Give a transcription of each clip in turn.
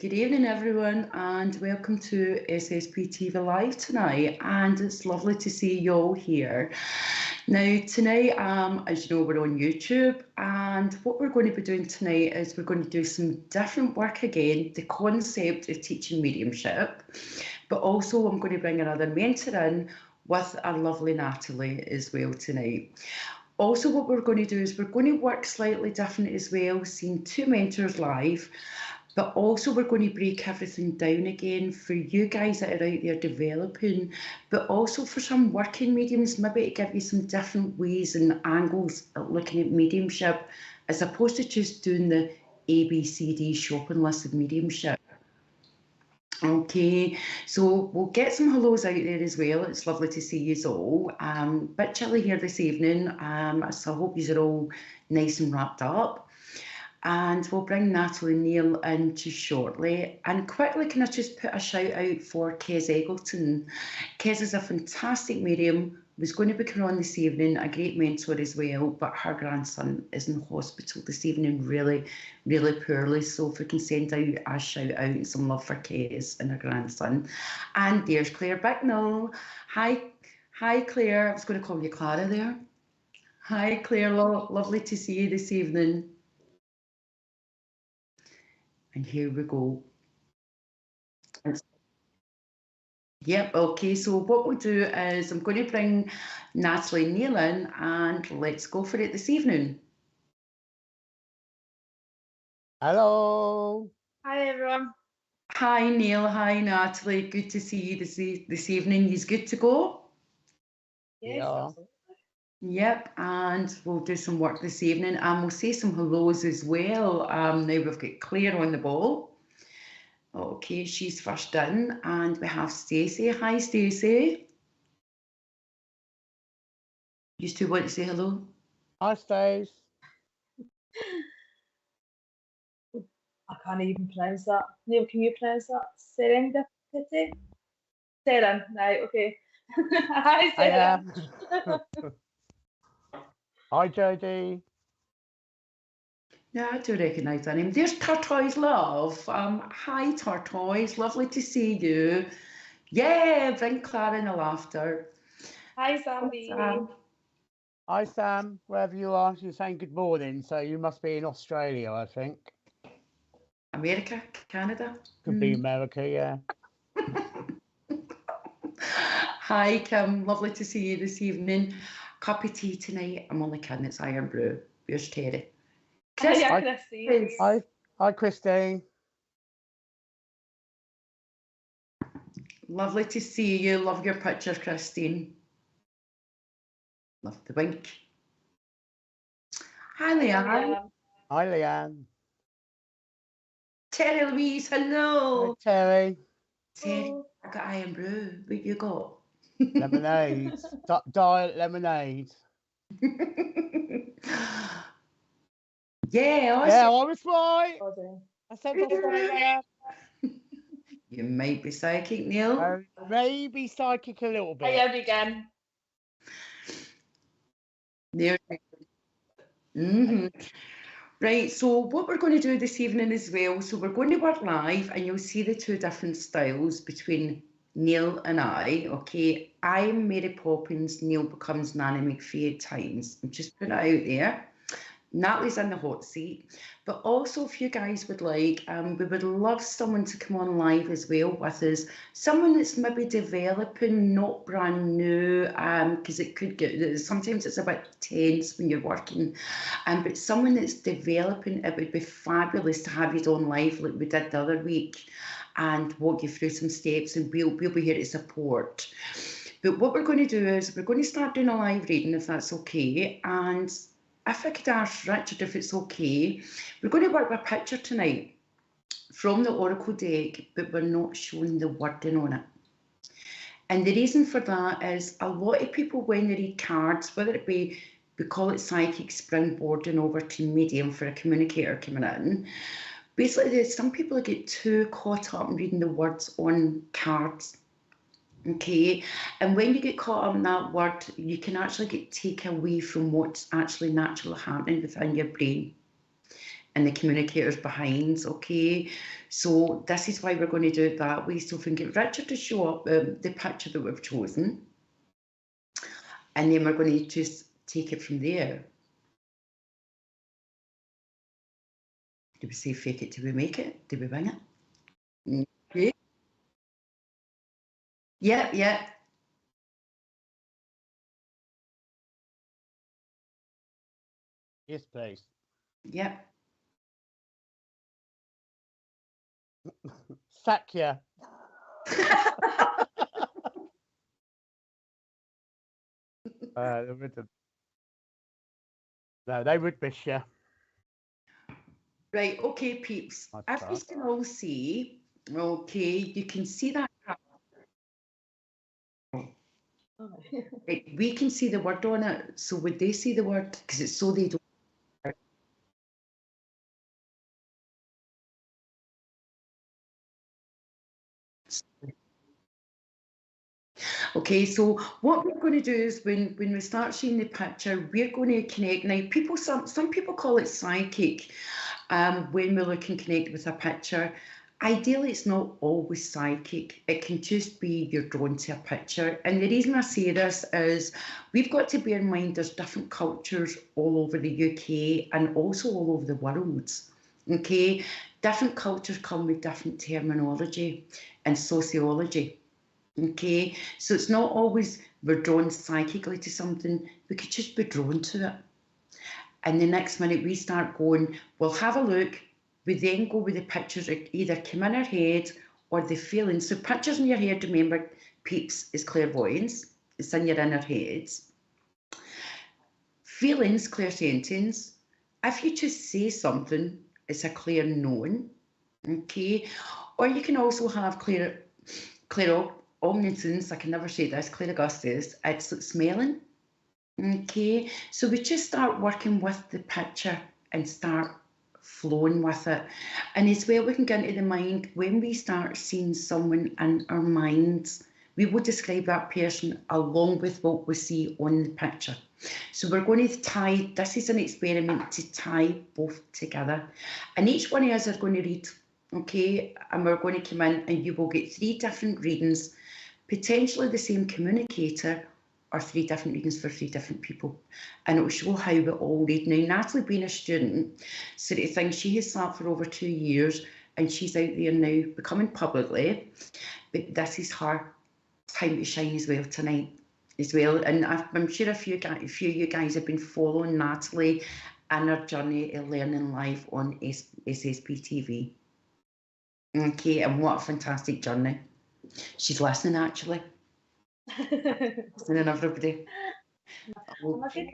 Good evening, everyone, and welcome to SSP TV Live tonight. And it's lovely to see you all here. Now, tonight, as you know, we're on YouTube, and what we're going to be doing tonight is we're going to do some different work again, the concept of teaching mediumship, but also I'm going to bring another mentor in with our lovely Natalie as well tonight. Also, what we're going to do is we're going to work slightly different as well, seeing two mentors live. But also we're going to break everything down again for you guys that are out there developing, but also for some working mediums, maybe to give you some different ways and angles at looking at mediumship, as opposed to just doing the ABCD shopping list of mediumship. Okay, so we'll get some hellos out there as well. It's lovely to see you all. Bit chilly here this evening, so I hope you are all nice and wrapped up. And we'll bring Natalie and Neil in just shortly. And quickly, can I just put a shout out for Kez Eggleton? Kez is a fantastic medium, was going to be coming on this evening, a great mentor as well, but her grandson is in hospital this evening really, really poorly. So if we can send out a shout out and some love for Kez and her grandson. And there's Claire Bicknell. Hi, Claire. I was going to call you Clara there. Hi, Claire. Lovely to see you this evening. And here we go. Yep, okay, so what we'll do is I'm going to bring Natalie and Neil in and let's go for it this evening. Hello. Hi, everyone. Hi, Neil. Hi, Natalie. Good to see you this evening. You's good to go? Yes, Yeah. absolutely. Yep, and we'll do some work this evening and we'll say some hellos as well. Now we've got Claire on the ball. Okay, she's first in, and we have Stacey. Hi, Stacey. You two want to say hello? Hi, Stace. I can't even pronounce that. Neil, can you pronounce that? Serendipity? Seren, right, okay. Hi, Seren. Hi, Jodie. Yeah, I do recognise that name. There's Tortoise Love. Hi, Tortoise. Lovely to see you. Yeah, bring Clara in the laughter. Hi, Sandy. Hi, Sam. Wherever you are, you're saying good morning. So you must be in Australia, I think. America, Canada. Could be America, yeah. Hi, Kim. Lovely to see you this evening. Cup of tea tonight. I'm only kidding. It's Iron Brew. Where's Terry? Hi, Christine. Hi, Christine. Lovely to see you. Love your picture, Christine. Love the wink. Hi, Leanne. Hi, Leanne. Terry Louise, hello. Hi, Terry. Terry, I got Iron Brew. What you got? Lemonade. Diet lemonade. Yeah, I was right. I said I was right. You might be psychic, Neil. Maybe psychic a little bit. I am again. There. Right, so what we're going to do this evening as well, so we're going to work live and you'll see the two different styles between Neil and I, okay? I'm Mary Poppins, Neil becomes Nanny McPhee at times. I'm just putting it out there. Natalie's in the hot seat, but also if you guys would like, we would love someone to come on live as well with us, someone that's maybe developing, not brand new, because it could get, sometimes it's a bit tense when you're working, but someone that's developing, it would be fabulous to have you on live like we did the other week and walk you through some steps, and we'll be here to support. But what we're going to do is we're going to start doing a live reading, if that's okay, and if I could ask Richard if it's okay, we're going to work with a picture tonight from the Oracle deck, but we're not showing the wording on it. And the reason for that is a lot of people, when they read cards, whether it be, we call it psychic springboarding over to medium for a communicator coming in, basically some people get too caught up in reading the words on cards. Okay, and when you get caught up in that word, you can actually get taken away from what's actually naturally happening within your brain. and the communicators behind, okay? So this is why we're going to do it that way. So if we can get Richard to show up the picture that we've chosen, and then we're going to just take it from there. Do we say fake it till we make it? Do we wing it? Okay. Yeah, yeah. Yes, please. Yeah. Sack you. They wouldn't. No, they would miss you. Right, okay, peeps. If you can all see, okay, you can see that. Right, we can see the word on it. So would they see the word? Because it's so they don't. Okay, so what we're going to do is when we start seeing the picture, we're going to connect. Now, people, some people call it psychic when we look and connect with a picture. Ideally, it's not always psychic. It can just be you're drawn to a picture. And the reason I say this is we've got to bear in mind there's different cultures all over the UK and also all over the world. Okay, different cultures come with different terminology and sociology. Okay, so it's not always we're drawn psychically to something, we could just be drawn to it. And the next minute we start going, we'll have a look. We then go with the pictures that either come in our head or the feelings. So pictures in your head, remember, peeps, is clairvoyance. It's in your inner heads. Feelings, clairsentience. If you just say something, it's a clear known. Okay, or you can also have clairognoscence. I can never say this. Clairognoscence. It's like smelling. Okay, so we just start working with the picture and start flowing with it. And as well, we can get into the mind. When we start seeing someone in our minds, we will describe that person along with what we see on the picture. So we're going to tie, this is an experiment to tie both together. And each one of us are going to read, okay? And we're going to come in and you will get 3 different readings, potentially the same communicator, or 3 different readings for 3 different people. And it will show how we all read. Now, Natalie being a student, so that things she has sat for over 2 years and she's out there now becoming publicly, but this is her time to shine as well tonight as well. And I'm sure a few of you guys have been following Natalie and her journey of learning live on SSP TV. Okay, and what a fantastic journey. She's listening actually. Listening everybody. Okay.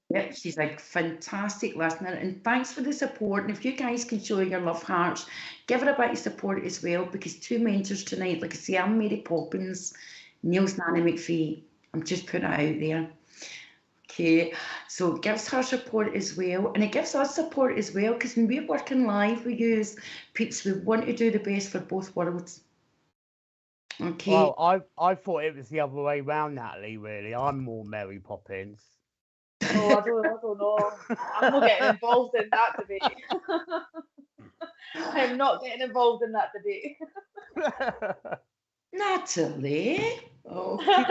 Yep, she's a fantastic listener, and thanks for the support. And if you guys can show your love hearts, give her a bit of support as well, because 2 mentors tonight. Like I say, I'm Mary Poppins, Neil's Nanny McPhee. I'm just putting it out there. Okay, so it gives her support as well, and it gives us support as well, because when we're working live with you, peeps, we want to do the best for both worlds. Okay. Well, I thought it was the other way round, Natalie, really. I'm more Mary Poppins. Oh, I don't know. I'm not getting involved in that debate. I'm not getting involved in that debate. Natalie. Okay.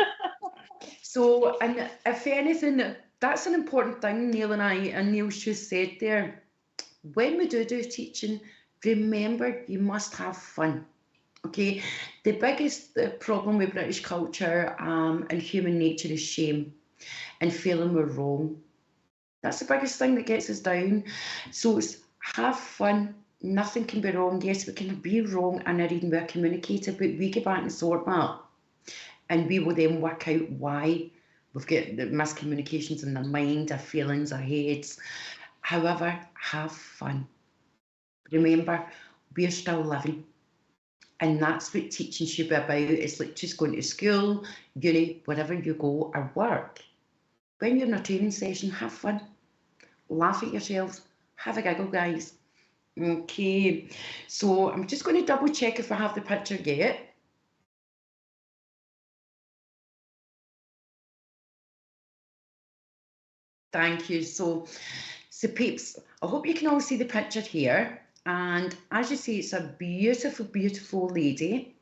So, and if anything, that's an important thing Neil and Neil just said there. When we do teaching, remember you must have fun. Okay, the biggest problem with British culture and human nature is shame and feeling we're wrong. That's the biggest thing that gets us down. So it's have fun. Nothing can be wrong. Yes, we can be wrong in a reading with a communicator, but we go back and sort that. And we will then work out why we've got the miscommunications in our mind, our feelings, our heads. However, have fun. Remember, we're still living. And that's what teaching should be about. It's like just going to school, uni, wherever you go, or work. When you're in a training session, have fun. Laugh at yourselves. Have a giggle, guys. Okay, so I'm just going to double check if I have the picture yet. Thank you. So So peeps, I hope you can all see the picture here. And as you see, it's a beautiful, beautiful lady,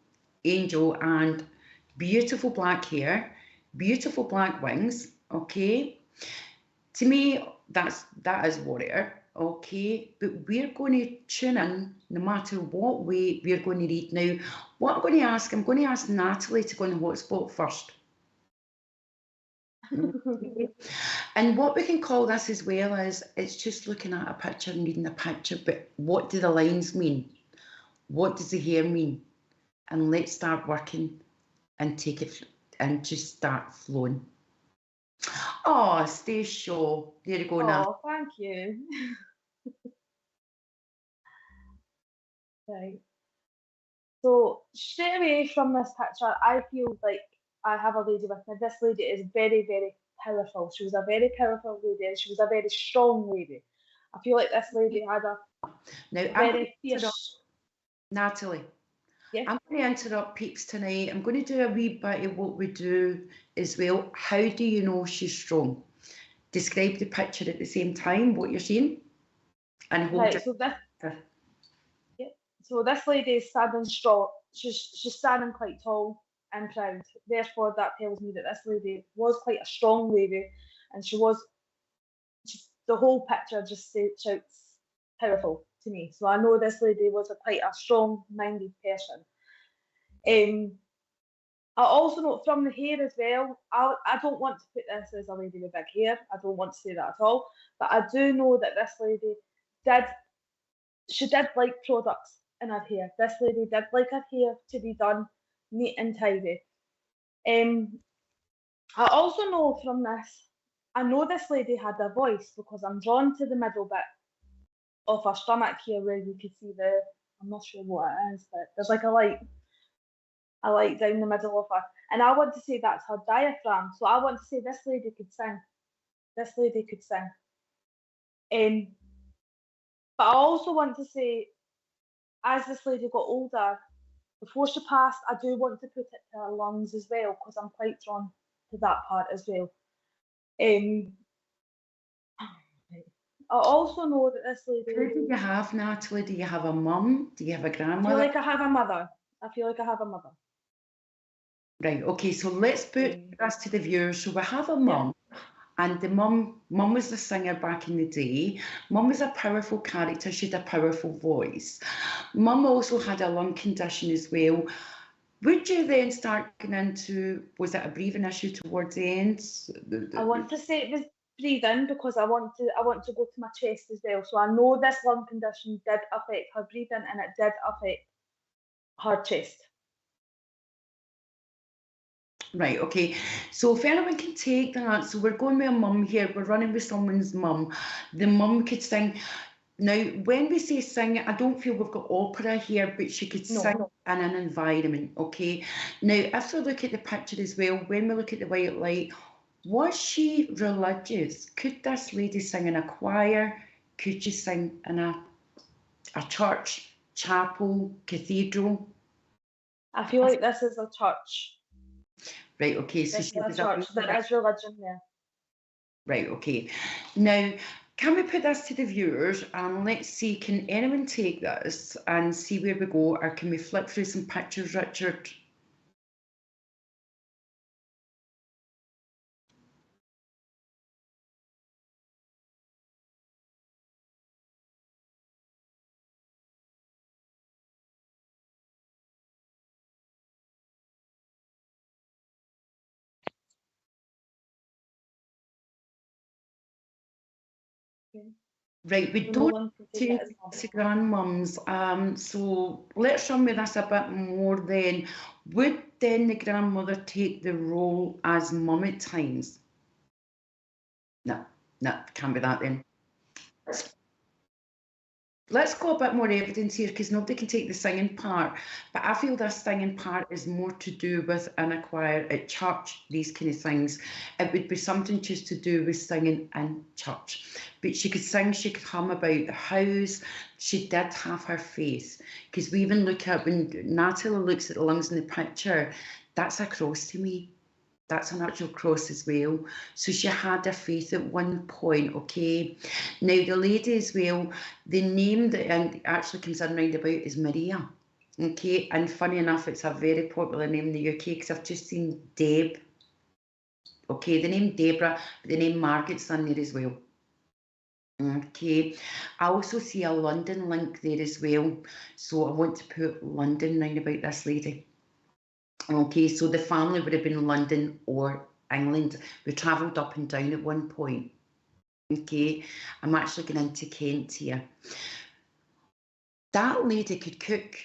angel, and beautiful black hair, beautiful black wings, okay? To me, that is warrior, okay? But we're going to tune in no matter what way we're going to read. Now, what I'm going to ask Natalie to go on the hotspot first. And what we can call this as well is it's just looking at a picture and reading a picture, but what do the lines mean? What does the hair mean? And let's start working and take it and just start flowing. Oh, stay sure. There you go now. Oh, thank you. Right. So straight away from this picture, I feel like I have a lady with me. This lady is very, very powerful. She was a very powerful lady and she was a very strong lady. I feel like this lady had a Now, very fierce... Natalie, Yeah. I'm going to interrupt peeps tonight. I'm going to do a wee bit of what we do as well. How do you know she's strong? Describe the picture at the same time, what you're seeing. And hold Right, it. so this lady is standing strong. She's standing quite tall and proud. Therefore, that tells me that this lady was quite a strong lady, and she was. The whole picture just shouts powerful to me. So I know this lady was quite a strong-minded person. I also know from the hair as well. I don't want to put this as a lady with big hair. I don't want to say that at all. But I do know that this lady did like products in her hair. This lady did like her hair to be done neat and tidy. I also know from this, I know this lady had a voice because I'm drawn to the middle bit of her stomach here where you can see I'm not sure what it is, but there's like a light down the middle of her. And I want to say that's her diaphragm. So I want to say this lady could sing. This lady could sing. But I also want to say, as this lady got older, before she passed, I do want to put it to her lungs as well, because I'm quite drawn to that part as well. I also know that this lady... Who do you have, Natalie? Do you have a mum? Do you have a grandmother? I feel like I have a mother. Right, okay, so let's put this to the viewers. So we have a mum, and the mum was the singer back in the day. Mum was a powerful character. She had a powerful voice. Mum also had a lung condition as well. Would you then start getting into, was it a breathing issue towards the end? I want to say it was breathing because I want to go to my chest as well. So I know this lung condition did affect her breathing and it did affect her chest. Right, okay. So if anyone can take that, so we're going with a mum here, we're running with someone's mum. The mum could sing. Now, when we say sing, I don't feel we've got opera here, but she could sing in an environment, okay? Now, if we look at the picture as well, when we look at the white light, was she religious? Could this lady sing in a choir? Could she sing in a church, chapel, cathedral? I feel like this is a church. Right, okay. So she was a church. There is religion there. Right, okay. Now, can we put this to the viewers and let's see, can anyone take this and see where we go, or can we flip through some pictures, Richard? Right, we don't take grandmums, so let's run with this a bit more then. Would then the grandmother take the role as mum at times? No, can't be that then. Let's go a bit more evidence here because nobody can take the singing part, but I feel this singing part is more to do with in a choir, at church, these kind of things. It would be something just to do with singing in church. But she could sing, she could hum about the house. She did have her face, because we even look at when Natalie looks at the lungs in the picture, that's a cross to me. That's an actual cross as well. So she had a faith at one point, okay? Now, the lady as well, the name that actually comes in round about is Maria, okay? And funny enough, it's a very popular name in the UK because I've just seen Deb, okay? The name Deborah, but the name Margaret's in there as well. Okay, I also see a London link there as well. So I want to put London round about this lady. Okay, so the family would have been London or England. We travelled up and down at one point. Okay, I'm actually going into Kent here. That lady could cook,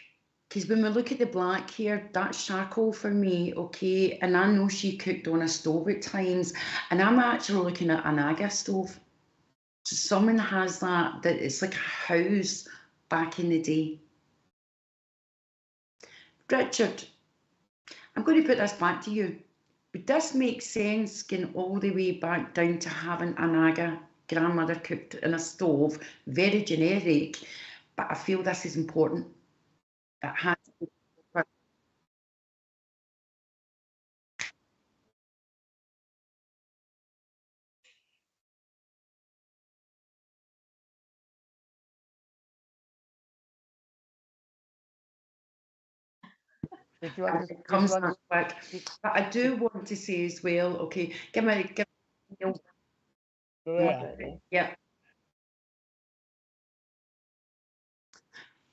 because when we look at the black here, that's charcoal for me, okay? And I know she cooked on a stove at times, and I'm actually looking at an Aga stove. So someone has that it's like a house back in the day. Richard, I'm going to put this back to you. But this makes sense going all the way back down to having an Aga grandmother cooked in a stove, very generic, but I feel this is important. It has to be. Did you want to, It comes that quick. But I do want to say as well, okay, give me yeah.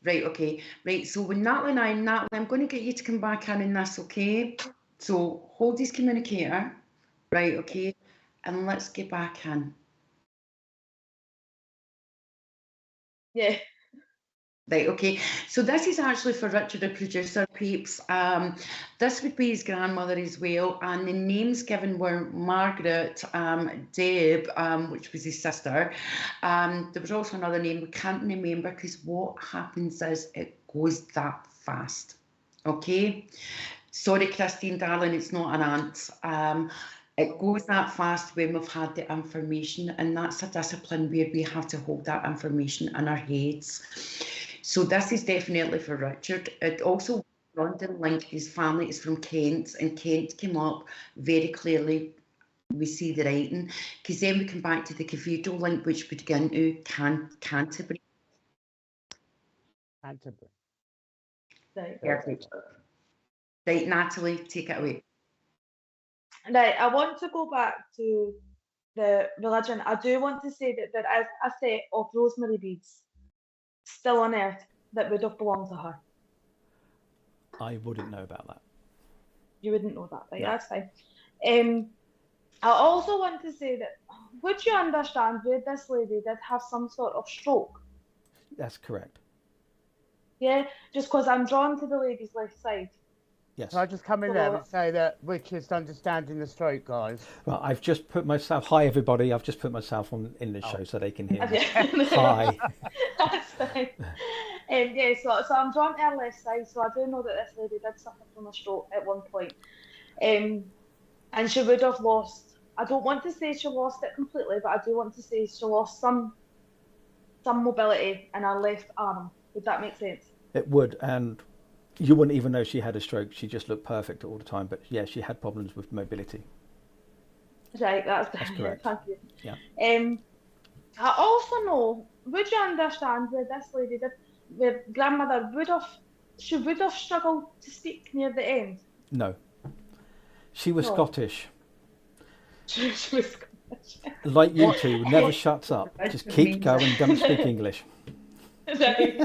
Right, okay. Right, so with Natalie and Natalie, I'm going to get you to come back in this, okay? So hold his communicator. Right, okay. And let's get back in. Yeah. Right, okay. So this is actually for Richard, the producer, peeps. This would be his grandmother as well. And the names given were Margaret, Deb, which was his sister. There was also another name we can't remember because what happens is it goes that fast. Okay. Sorry, Christine, darling, it's not an aunt. It goes that fast when we've had the information, and that's a discipline where we have to hold that information in our heads. So this is definitely for Richard. It also, London link, his family is from Kent, and Kent came up very clearly. We see the writing, because then we come back to the cathedral link, which would go into Canterbury. Canterbury. Perfect. Right, Natalie, take it away. Right, I want to go back to the religion. I do want to say that there is a set of rosemary beads still on earth that would have belonged to her. I wouldn't know about that. You wouldn't know that, right? No. That's fine. I also want to say that, would you understand where this lady did have some sort of stroke? That's correct. Yeah, just because I'm drawn to the lady's left side. Yes. Can I just come in there and say that Richard's understanding the stroke, guys? Well, I've just put myself. Hi, everybody. I've just put myself on in the show so they can hear me. Hi. That's fine. Yeah, so I'm drawn to her left side, so I do know that this lady did suffer from a stroke at one point. And she would have lost, I don't want to say she lost it completely, but I do want to say she lost some mobility in her left arm. Would that make sense? It would, and you wouldn't even know she had a stroke. She just looked perfect all the time, but yeah, she had problems with mobility. Right, that's correct. Thank you. Yeah. I also know, would you understand where this lady did, where grandmother would have struggled to speak near the end? No. She was Scottish. She was Scottish. Like you two, never shuts up. Just keep going, don't speak English. Right.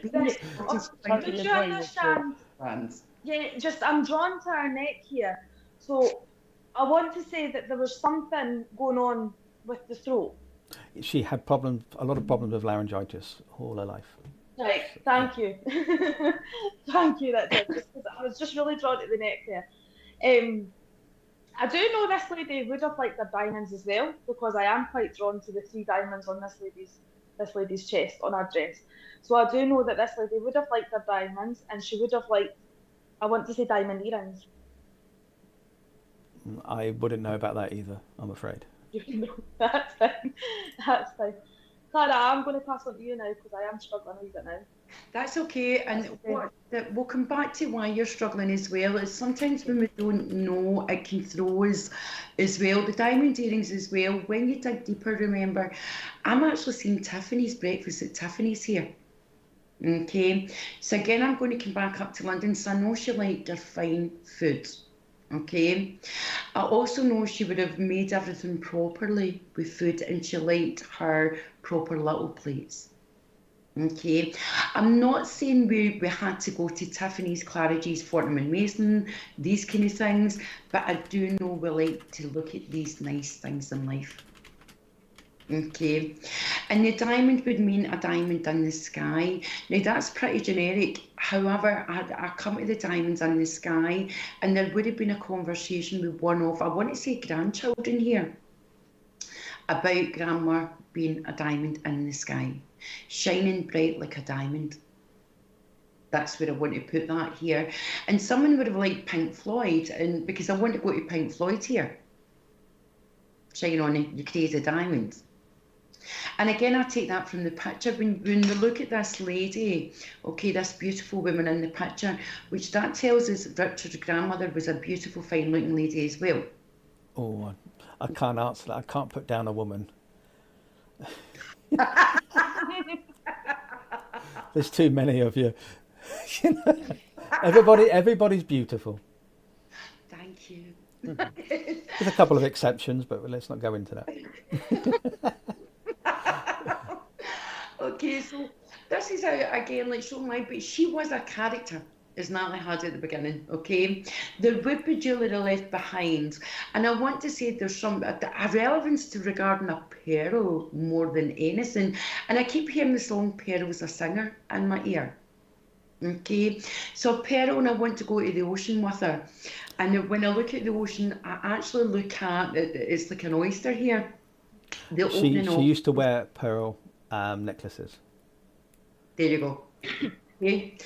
Would you understand? Yeah, just I'm drawn to her neck here. So I want to say that there was something going on with the throat. She had problems, a lot of problems with laryngitis all her life. Right, thank you. Thank you, that's it. Just 'cause I was just really drawn to the neck there. I do know this lady would have liked the diamonds as well, because I am quite drawn to the 3 diamonds on this lady's chest on her dress. So I do know that this lady would have liked her diamonds, and she would have liked, I want to say, diamond earrings. I wouldn't know about that either, I'm afraid. That's fine. That's fine. Clara, I'm going to pass on to you now because I am struggling a wee bit now. That's okay. And That's okay. we'll come back to why you're struggling as well. Is sometimes when we don't know, it can throw us as well. The diamond earrings as well. When you dig deeper, remember, I'm actually seeing Tiffany's breakfast at Tiffany's here. Okay. So again, I'm going to come back up to London. So I know she liked her fine food. Okay. I also know she would have made everything properly with food, and she liked her proper little plates. Okay, I'm not saying we had to go to Tiffany's, Clara G's, Fortnum and Mason, these kind of things, but I do know we like to look at these nice things in life. Okay, and the diamond would mean a diamond in the sky. Now that's pretty generic. However, I come to the diamonds in the sky, and there would have been a conversation with one of, I want to say, grandchildren here about grandma being a diamond in the sky, shining bright like a diamond. That's where I want to put that here. And someone would have liked Pink Floyd, and because I want to go to Pink Floyd here. Shine on the crazy diamonds. And again, I take that from the picture. When we look at this lady, okay, this beautiful woman in the picture, which that tells us Richard's grandmother was a beautiful, fine-looking lady as well. Oh, I can't answer that. I can't put down a woman. There's too many of you. You know, everybody's beautiful. Thank you. There's a couple of exceptions, but let's not go into that. Okay, so this is how, again, like Sean Live, but she was a character, as Natalie had at the beginning, okay? There would be jewellery left behind, and I want to say there's some a relevance to regarding a pearl more than anything, and I keep hearing the song Pearl's a Singer in my ear. Okay, so Pearl, and I want to go to the ocean with her, and when I look at the ocean, I actually look at it's like an oyster here. She used to wear pearl necklaces. There you go. Okay,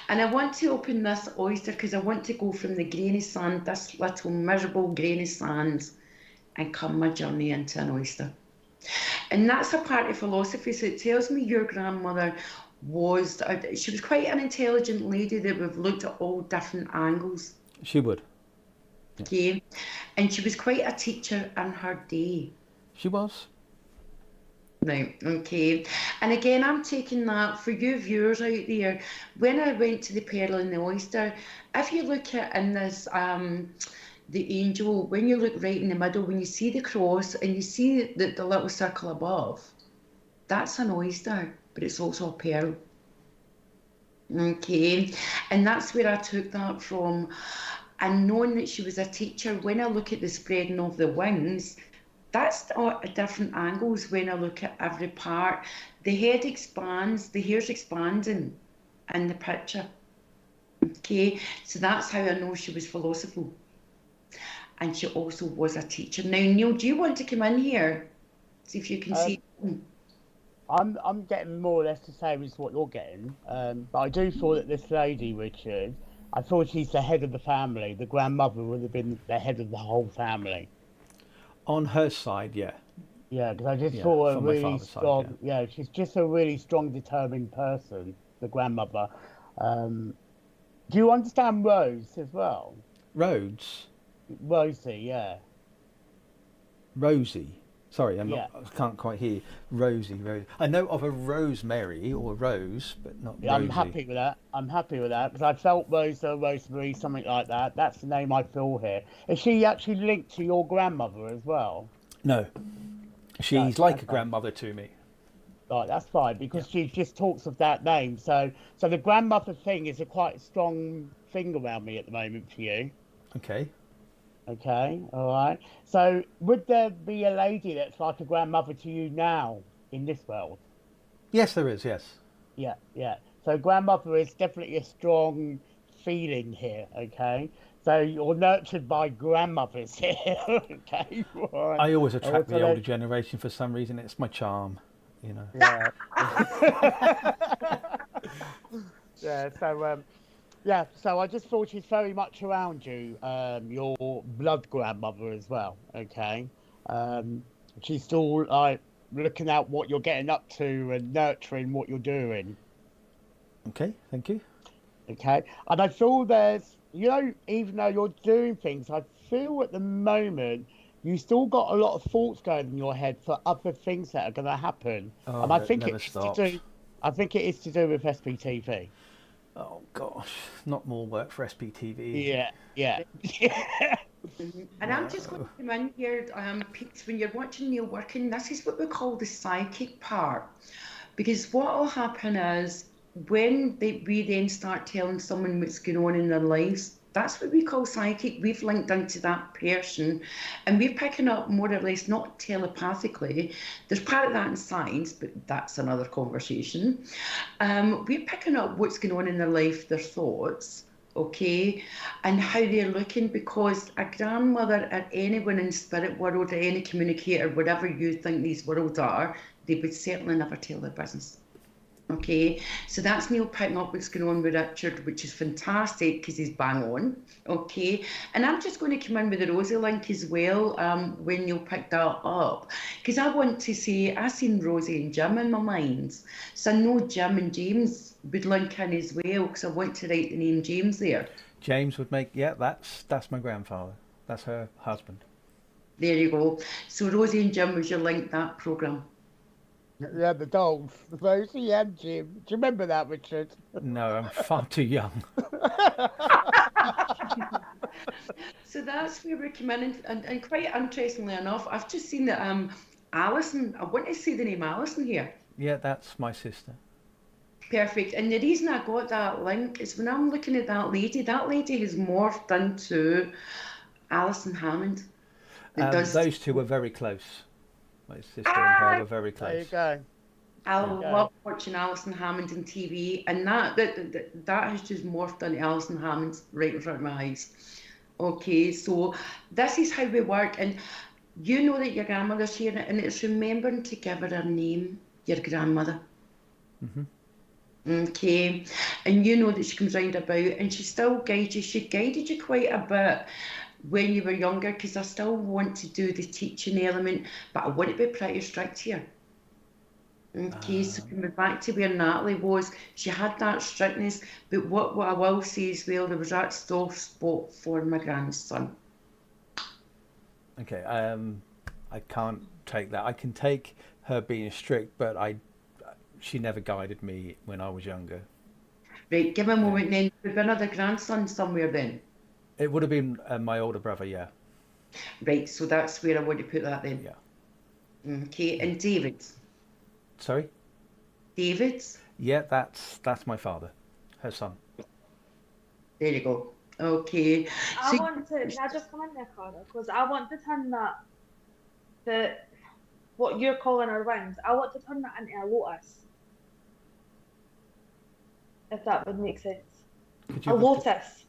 and I want to open this oyster because I want to go from the grainy sand, this little miserable grainy sand, and come my journey into an oyster. And that's a part of philosophy. So it tells me your grandmother she was quite an intelligent lady that we've looked at all different angles. She would. Okay, and she was quite a teacher in her day. She was. Right, okay. And again, I'm taking that for you viewers out there. When I went to the pearl and the oyster, if you look at in this, the angel, when you look right in the middle, when you see the cross and you see the little circle above, that's an oyster, but it's also a pearl. Okay, and that's where I took that from. And knowing that she was a teacher, when I look at the spreading of the wings, that's at different angles. When I look at every part, the head expands, the hair's expanding in the picture. Okay, so that's how I know she was philosophical. And she also was a teacher. Now, Neil, do you want to come in here? See if you can see. I'm getting more or less the same as what you're getting, but I do feel that this lady, Richard, I thought she's the head of the family. The grandmother would have been the head of the whole family. On her side, yeah. Yeah, because I just saw a really strong. Side, yeah, she's just a really strong, determined person. The grandmother. Do you understand Rose as well? Rhodes. Rosie, yeah. Rosie. Sorry, I can't quite hear. Rosie. I know of a Rosemary or Rose, but not Rosie. I'm happy with that. Because I felt Rosa, Rosemary, something like that. That's the name I feel here. Is she actually linked to your grandmother as well? No. She's like a grandmother to me. Right, that's fine, because she just talks of that name. So the grandmother thing is a quite strong thing around me at the moment for you. Okay, all right. So would there be a lady that's like a grandmother to you now in this world? Yes, there is, yes. Yeah. So grandmother is definitely a strong feeling here, okay? So you're nurtured by grandmothers here, okay? Right. I always attract the older generation for some reason. It's my charm, you know. Yeah. So I just thought she's very much around you, your blood grandmother as well, okay? She's still like looking at what you're getting up to and nurturing what you're doing. Okay, thank you. Okay, and I feel there's, you know, even though you're doing things, I feel at the moment you still got a lot of thoughts going in your head for other things that are going to happen, Oh, and I that think never it is stops. to do. I think it is to do with SPTV. Oh gosh, not more work for SPTV. Yeah, yeah. And I'm just going to come in here, Pete, when you're watching Neil working, this is what we call the psychic part. Because what will happen is when we then start telling someone what's going on in their lives, that's what we call psychic. We've linked into that person and we're picking up more or less, not telepathically. There's part of that in science, but that's another conversation. We're picking up what's going on in their life, their thoughts, okay, and how they're looking, because a grandmother or anyone in spirit world or any communicator, whatever you think these worlds are, they would certainly never tell their business. Okay, so that's Neil picking up what's going on with Richard, which is fantastic because he's bang on. Okay, and I'm just going to come in with the Rosie link as well when Neil picked that up, because I want to say I seen Rosie and Jim in my mind, so I know Jim and James would link in as well, because I want to write the name James there. James would make, yeah, that's my grandfather. That's her husband. There you go. So Rosie and Jim was your link that programme. Yeah, the dolls, Rosie and Jim. Do you remember that, Richard? No, I'm far too young. So that's where we're coming in, and quite interestingly enough, I've just seen that Alison, I want to say the name Alison here. Yeah, that's my sister. Perfect. And the reason I got that link is when I'm looking at that lady has morphed into Alison Hammond. Those two were very close. My sister and her were very close. There you go. I love watching Alison Hammond on TV, and that has just morphed into Alison Hammond right in front of my eyes. Okay, so this is how we work, and you know that your grandmother's here, and it's remembering to give her a name, your grandmother. Mm-hmm. Okay, and you know that she comes round about, and she still guides you. She guided you quite a bit when you were younger, because I still want to do the teaching element, but I want to be pretty strict here. Okay, so coming back to where Natalie was, she had that strictness, but what I will say as well, there was that soft spot for my grandson. Okay, I can't take that. I can take her being strict, but she never guided me when I was younger. Right, give me a moment then. Would be another grandson somewhere then? It would have been my older brother, yeah. Right, so that's where I want to put that then. Yeah. Okay, and David? Sorry? David? Yeah, that's my father, her son. There you go. Okay. Can I just come in there, Clara? Because I want to turn what you're calling our wings, I want to turn that into a lotus. If that would make sense. A lotus.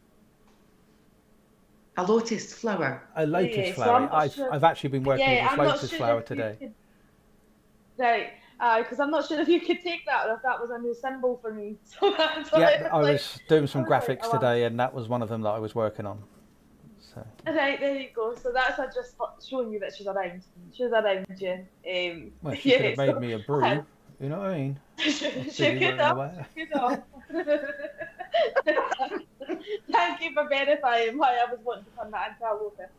A lotus flower. A lotus flower. So I've actually been working with this lotus flower today. Right. Because I'm not sure if you could take that or if that was a new symbol for me. So I was doing some graphics today, and that was one of them that I was working on. So. Right, there you go. So that's just showing you that she's around. She's around you. Well, she could have made me a brew. You know what I mean? She could have. Thank you for verifying why I was wanting to turn that into a lotus.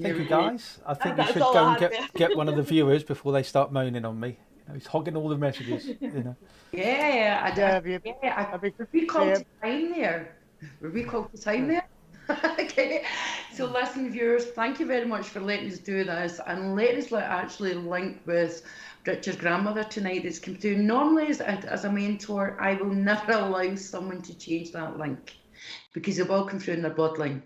Thank you, guys. I think you should go and get one of the viewers before they start moaning on me. You know, he's hogging all the messages. You know. Yeah, I recall to time there. We recall to time there. Okay. So listen, viewers, thank you very much for letting us do this and letting us actually link with Richard's grandmother tonight that's come through. Normally, as a mentor, I will never allow someone to change that link because it will come through in their bloodline.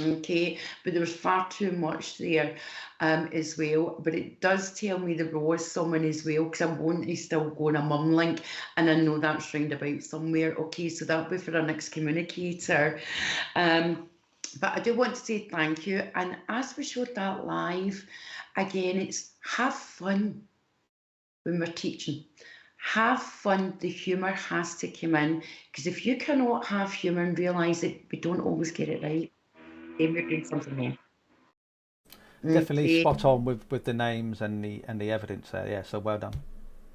Okay, but there was far too much there as well, but it does tell me there was someone as well, because I'm wanting to still go on a mum link, and I know that's round about somewhere. Okay, so that'll be for our next communicator. But I do want to say thank you, and as we showed that live, again, it's have fun when we're teaching. Have fun. The humour has to come in, because if you cannot have humour and realise that we don't always get it right, then we're doing something wrong. Definitely Okay. spot on with the names and the evidence there. Yeah, so well done.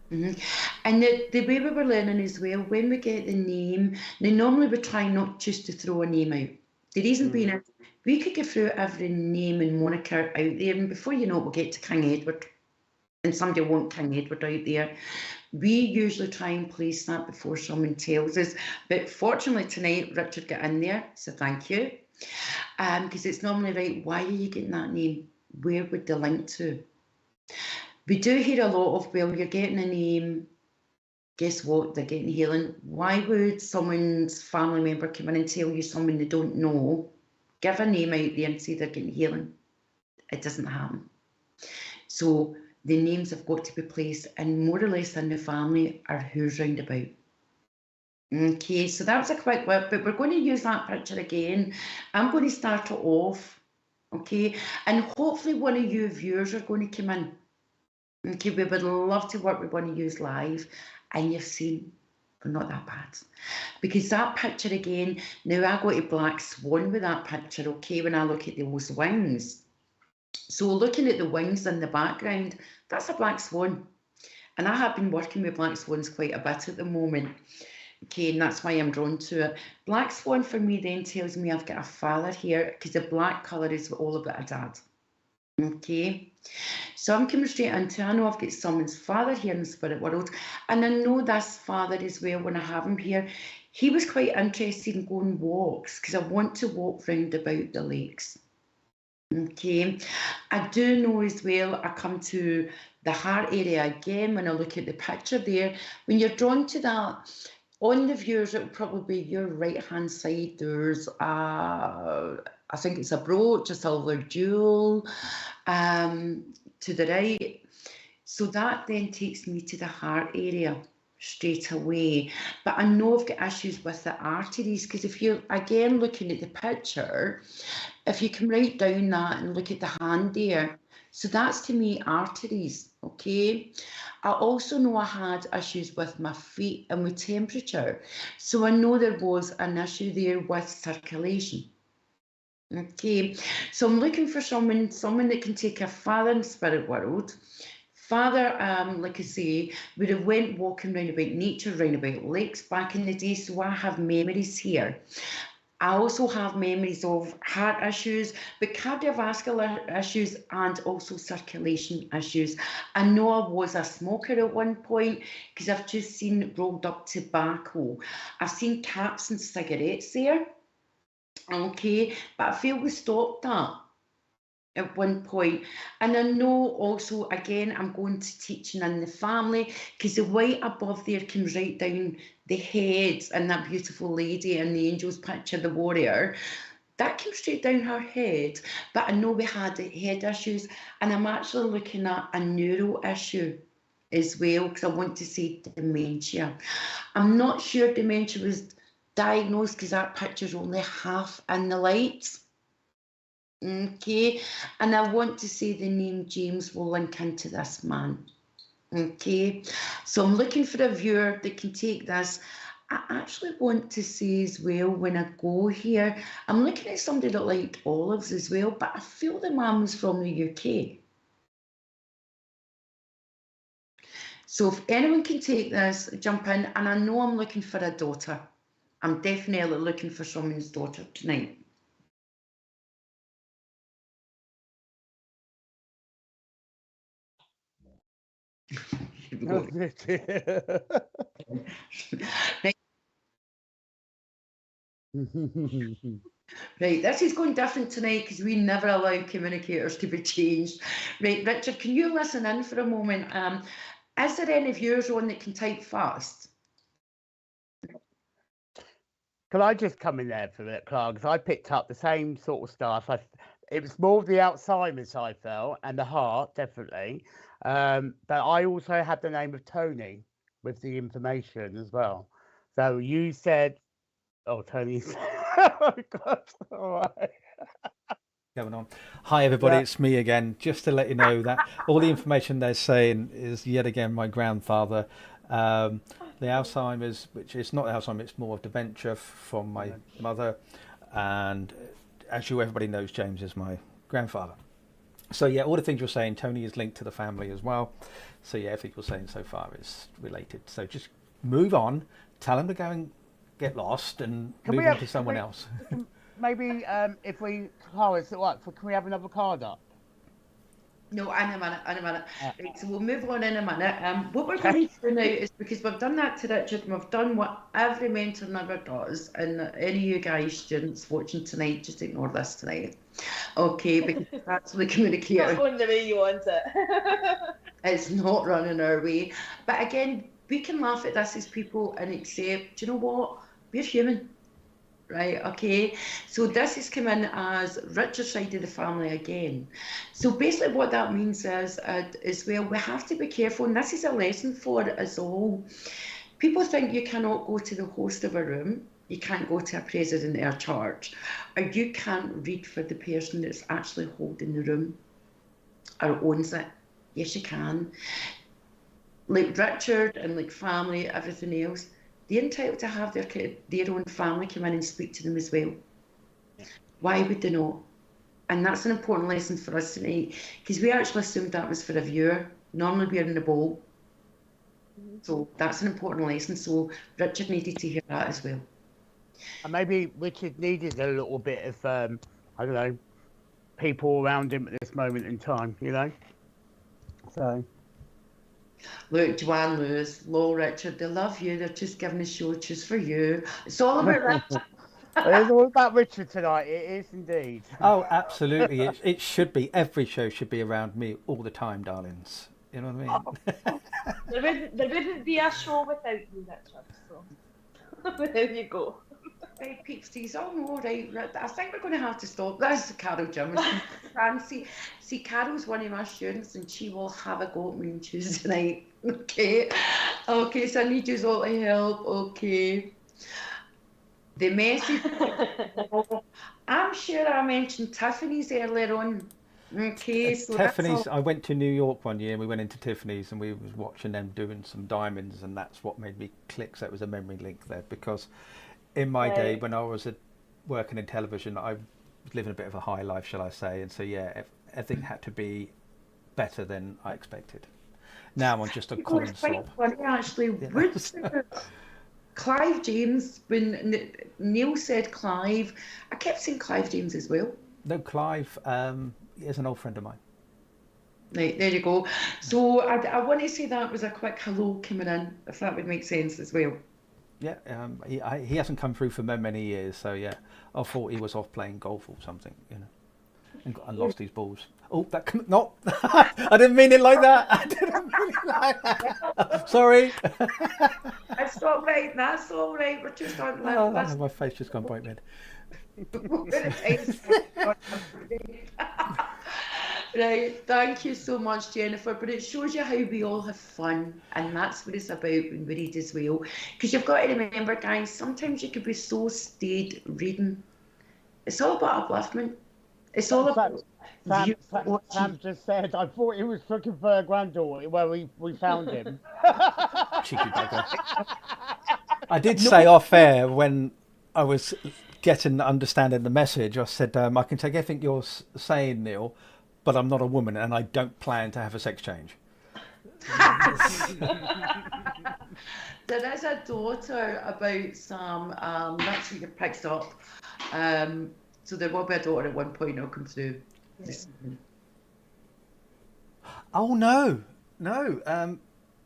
And the way we were learning as well, when we get the name, now normally we try not just to throw a name out. The reason being is we could go through every name and moniker out there, and before you know it, we'll get to King Edward, and somebody will want King Edward out there. We usually try and place that before someone tells us. But fortunately tonight, Richard got in there, so thank you. Because it's normally right, why are you getting that name? Where would the link to? We do hear a lot of, well, you're getting a name, guess what, they're getting healing. Why would someone's family member come in and tell you someone they don't know, give a name out there and say they're getting healing? It doesn't happen. So the names have got to be placed and more or less in the family or who's round about. Okay, so that was a quick whip, but we're going to use that picture again. I'm going to start it off, okay, and hopefully one of you viewers are going to come in. Okay, we would love to work with one of you live, and you've seen we're not that bad. Because that picture again, now I go to Black Swan with that picture, okay, when I look at those wings. So looking at the wings in the background, that's a black swan. And I have been working with black swans quite a bit at the moment. Okay, and that's why I'm drawn to it. Black swan for me then tells me I've got a father here because the black colour is all about a dad. Okay, so I'm coming straight into, I know I've got someone's father here in the spirit world, and I know this father as well when I have him here. He was quite interested in going walks because I want to walk round about the lakes. Okay, I do know as well, I come to the heart area again when I look at the picture there. When you're drawn to that, on the viewers, it will probably be your right hand side. There's I think it's a brooch, a silver jewel to the right. So that then takes me to the heart area straight away. But I know I've got issues with the arteries because if you're again looking at the picture, if you can write down that and look at the hand there, so that's to me arteries, okay? I also know I had issues with my feet and with temperature. So I know there was an issue there with circulation. Okay, so I'm looking for someone that can take a father in the spirit world. Father, like I say, would have went walking round about nature, round about lakes back in the day, so I have memories here. I also have memories of heart issues, but cardiovascular issues and also circulation issues. I know I was a smoker at one point because I've just seen rolled up tobacco. I've seen caps and cigarettes there, okay, but I feel we stopped that at one point. And I know also, again, I'm going to teaching in the family because the white above there comes right down the head and that beautiful lady in the angel's picture, the warrior. That came straight down her head. But I know we had head issues, and I'm actually looking at a neuro issue as well because I want to say dementia. I'm not sure dementia was diagnosed because that picture's only half in the light. Okay, and I want to say the name James will link into this man. Okay, so I'm looking for a viewer that can take this. I actually want to say as well when I go here, I'm looking at somebody that liked olives as well, but I feel the man was from the UK. So if anyone can take this, jump in, and I know I'm looking for a daughter. I'm definitely looking for someone's daughter tonight. Right, this is going different tonight because we never allow communicators to be changed. Right, Richard, can you listen in for a moment? Is there any viewers on that can type fast? Can I just come in there for a minute, Clara? Because I picked up the same sort of stuff. It was more of the Alzheimer's I felt, and the heart, definitely. But I also had the name of Tony with the information as well. So you said, oh, Tony. Oh, God. All right. Going on. Hi everybody, Yeah. it's me again. Just to let you know that all the information they're saying is yet again my grandfather. The Alzheimer's, which is not Alzheimer's, it's more of dementia from my mother. And as everybody knows, James is my grandfather. So yeah, all the things you're saying, Tony, is linked to the family as well. So yeah, everything you're saying so far is related. So just move on. Tell them to go and get lost and move on to someone else. Maybe if we, Clara, is it right? Can we have another card up? No, in a minute. Right, so we'll move on in a minute. What we're going to do now is, because we've done that to Richard, and we've done what every mentor never does, and any of you guys, students watching tonight, just ignore this tonight. Okay, because that's the communicator. Not going the way you want it. It's not running our way. But again, we can laugh at this as people and accept, do you know what? We're human. Right, okay. So this has come in as Richard's side of the family again. So basically what that means is, as well, we have to be careful, and this is a lesson for us all. People think you cannot go to the host of a room, you can't go to a president or a church, or you can't read for the person that's actually holding the room or owns it. Yes, you can. Like Richard and like family, everything else, they're entitled to have their own family come in and speak to them as well. Why would they not? And that's an important lesson for us tonight, because we actually assumed that was for a viewer. Normally we're in the bowl. So that's an important lesson. So Richard needed to hear that as well. And maybe Richard needed a little bit of, I don't know, people around him at this moment in time, you know? So... Look, Joanne Lewis, Lol, Richard, they love you. They're just giving a show just for you. It's all about Richard. It's all about Richard tonight. It is indeed. Oh, absolutely. It should be. Every show should be around me all the time, darlings. You know what I mean? There wouldn't be a show without you, Richard. So there you go. Right, peepsies, all know, right, I think we're going to have to stop. That's Carol Jim. Fancy. See, Carol's one of my students, and she will have a go at me on Tuesday night. Okay. Okay, so I need you all to help. Okay. The message. I'm sure I mentioned Tiffany's earlier on. Okay, so Tiffany's. I went to New York one year, and we went into Tiffany's, and we was watching them doing some diamonds, and that's what made me click. So it was a memory link there, because in my day, when I was working in television, I was living a bit of a high life, shall I say, and so yeah, everything had to be better than I expected. Now I'm just a common sob. Funny, actually, yeah. Clive James, when Neil said Clive, I kept saying Clive James as well. No, Clive is an old friend of mine. Right, there you go. So I want to say that was a quick hello coming in, if that would make sense as well. Yeah, he hasn't come through for many years, so yeah, I thought he was off playing golf or something, you know, and lost his balls. Oh, that no, I didn't mean it like that. Sorry. That's all right. That's all right. We're just on that. My face just gone bright red. Right, thank you so much, Jennifer. But it shows you how we all have fun, and that's what it's about when we read as well. Because you've got to remember, guys, sometimes you could be so staid reading. It's all about upliftment. It's all about. Sam just said, I thought he was looking for a granddaughter where we found him. Cheeky bugger. I did say off air when I was understanding the message, I said, I can take everything you're saying, Neil, but I'm not a woman and I don't plan to have a sex change. There is a daughter about Sam, that's what you picked up. So there will be a daughter at one point, I'll come through. Yes. Oh no.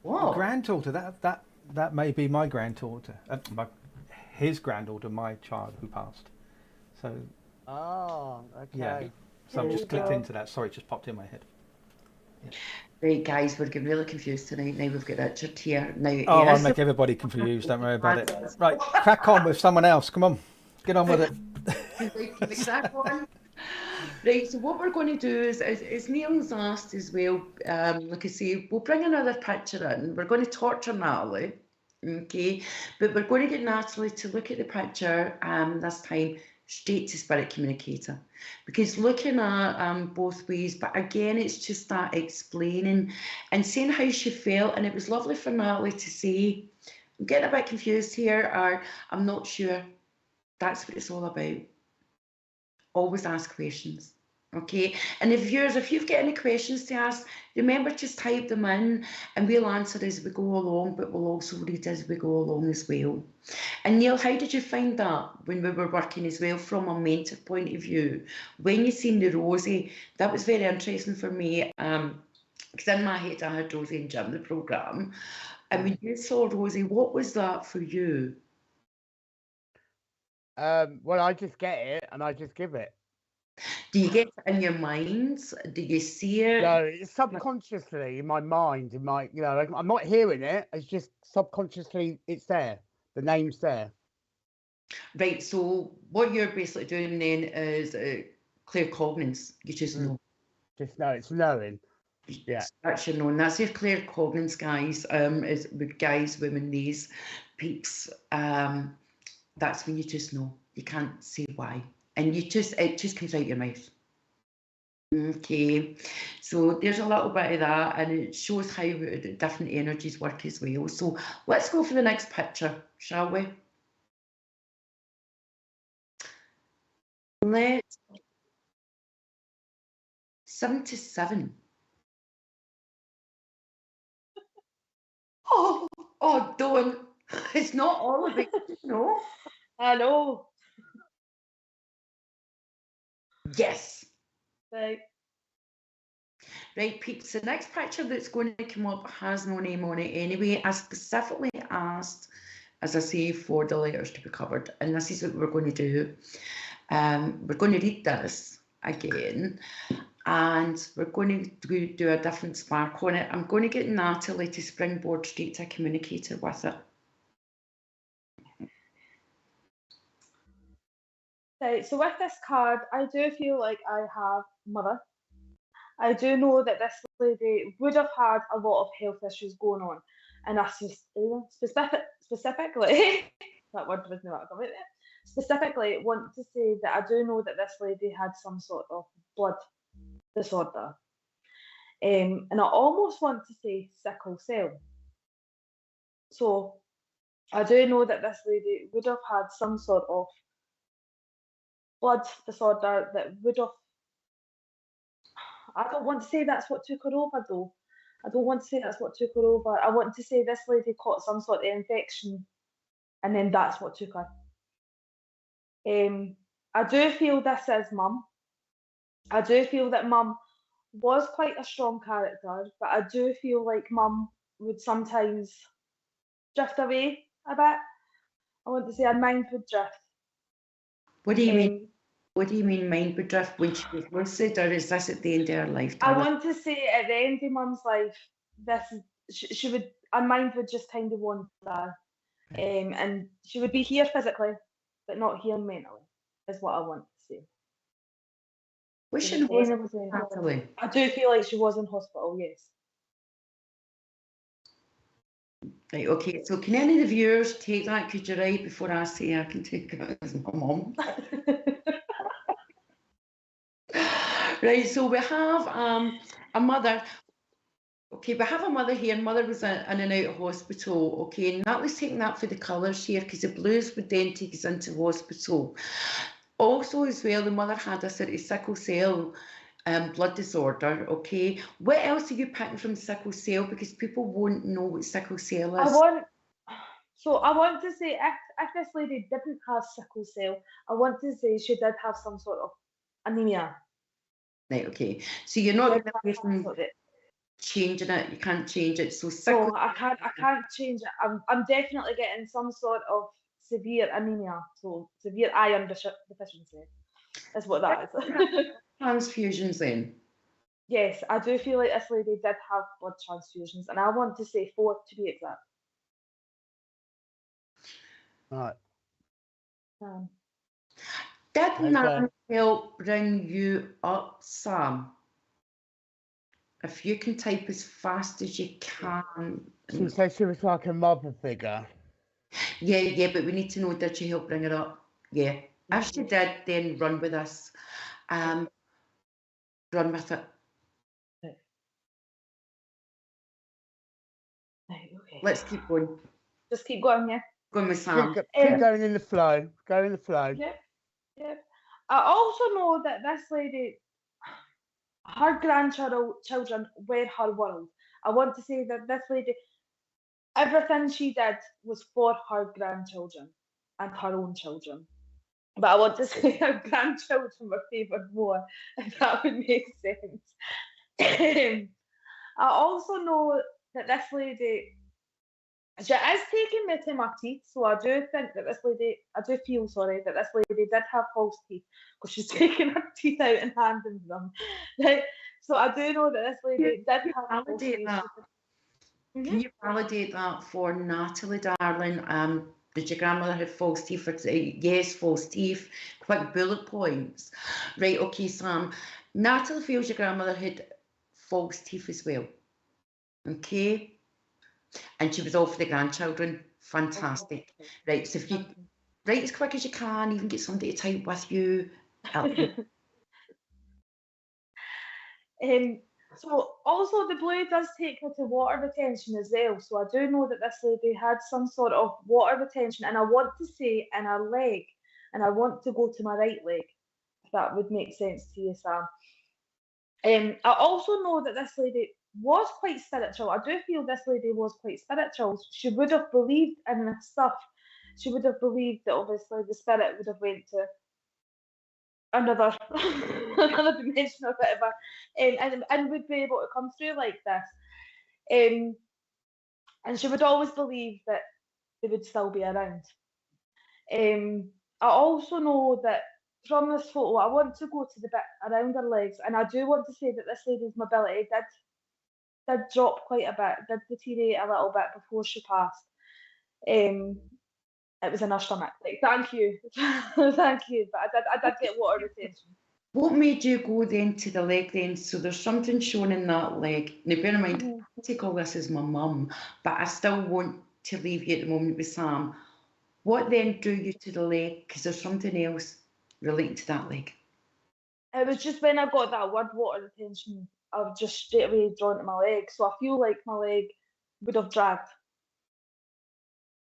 What? Granddaughter, that may be my granddaughter. His granddaughter, my child who passed. So. Oh, okay. Yeah. So I just clicked into that. Sorry, it just popped in my head. Yeah. Right, guys, we're getting really confused tonight. Now we've got Richard here. Now, I'll make everybody confused. Don't worry about it. Right, crack on with someone else. Come on, get on with it. Right, so what we're going to do is Neil's asked as well, like I say, we'll bring another picture in. We're going to torture Natalie, okay? But we're going to get Natalie to look at the picture this time straight to Spirit Communicator. Because looking at both ways, but again, it's just that explaining and saying how she felt. And it was lovely for Natalie to say, I'm getting a bit confused here, or I'm not sure. That's what it's all about. Always ask questions. Okay, and if you've got any questions to ask, remember just type them in and we'll answer as we go along, but we'll also read as we go along as well. And Neil, how did you find that when we were working as well from a mentor point of view? When you seen the Rosie, that was very interesting for me. Because in my head I had Rosie and Jim, the programme. And when you saw Rosie, what was that for you? Well, I just get it and I just give it. Do you get it in your minds? Do you see it? No, it's subconsciously in my mind, I'm not hearing it. It's just subconsciously, it's there. The name's there. Right, so what you're basically doing then is claircognizance. You just know. Just know, it's knowing. Yeah. That's your known. That's your claircognizance, guys. Is with guys, women, these peeps. That's when you just know. You can't say why. And it just comes out your mouth. Okay, so there's a little bit of that, and it shows how different energies work as well. So let's go for the next picture, shall we? Let's 77. Oh, don't. It's not all of it, no. I know. Yes. Right. Peeps, the next picture that's going to come up has no name on it anyway. I specifically asked, as I say, for the letters to be covered, and this is what we're going to do. We're going to read this again, and we're going to do a different spark on it. I'm going to get Natalie to springboard straight to a communicator with it. Right, so with this card, I do feel like I have mother. I do know that this lady would have had a lot of health issues going on, and I specifically that word was not coming there. Specifically, want to say that I do know that this lady had some sort of blood disorder, and I almost want to say sickle cell. So I do know that this lady would have had some sort of blood disorder that would have. I don't want to say that's what took her over, though. I don't want to say that's what took her over. I want to say this lady caught some sort of infection, and then that's what took her. I do feel this is mum. I do feel that mum was quite a strong character, but I do feel like mum would sometimes drift away a bit. I want to say her mind would drift. What do you mean? What do you mean mind would drift when she was lucid, or is this at the end of her life? I want to say at the end of mum's life, she would, her mind would just kind of wander, and she would be here physically, but not here mentally, is what I want to say. Was she in hospital? I do feel like she was in hospital, yes. Right, okay, so can any of the viewers take that? Could you write before I say I can take it as my mum? Right, so we have a mother. Okay, we have a mother here, and mother was in and out of hospital. Okay, and that was taking that for the colours here, because the blues would then take us into hospital. Also, as well, the mother had a sort of sickle cell blood disorder. Okay, what else are you picking from sickle cell? Because people won't know what sickle cell is. I want to say if this lady didn't have sickle cell, I want to say she did have some sort of anemia. Right, okay. So you're not going to be changing it. You can't change it. So sickle. No, I can't change it. I'm definitely getting some sort of severe anemia, so severe iron deficiency. Is what that is. Transfusions then. Yes, I do feel like this lady did have blood transfusions, and I want to say 4 to be exact. Right. Didn't that help bring you up, Sam? If you can type as fast as you can. She said she was like a mother figure. Yeah, but we need to know, did she help bring her up? Yeah. If she did, then run with us. Run with it. Right, okay. Let's keep going. Just keep going, yeah. Going with Sam. Keep going in the flow. Go in the flow. Yep. I also know that this lady, her grandchildren were her world. I want to say that this lady, everything she did was for her grandchildren and her own children. But I want to say her grandchildren were favoured more, if that would make sense. I also know that this lady, she is taking me to my teeth, so I do think that this lady, I do feel sorry that this lady did have false teeth because she's taking her teeth out and handing them. So I do know that this lady did have false teeth. Can you validate that for Natalie, darling? Did your grandmother have false teeth? Yes, false teeth. Quick bullet points. Right, okay, Sam. Natalie feels your grandmother had false teeth as well. Okay? And she was all for the grandchildren. Fantastic. Right, so if you write as quick as you can, even get somebody to type with you. So also the blue does take me to water retention as well. So I do know that this lady had some sort of water retention, and I want to say in her leg, and I want to go to my right leg, if that would make sense to you, Sam. I also know that this lady was quite spiritual. I do feel this lady was quite spiritual. She would have believed in this stuff. She would have believed that obviously the spirit would have went to another dimension or whatever, and would be able to come through like this. And she would always believe that they would still be around. I also know that from this photo, I want to go to the bit around her legs, and I do want to say that this lady's mobility did drop quite a bit, did deteriorate a little bit before she passed. It was in her stomach. Like, thank you, thank you. But I did get water retention. What made you go then to the leg then? So there's something shown in that leg. Now bear in mind, I take all this as my mum, but I still want to leave you at the moment with Sam. What then drew you to the leg? Because there's something else relating to that leg. It was just when I got that word water retention, I was just straight away drawn to my leg. So I feel like my leg would have dragged.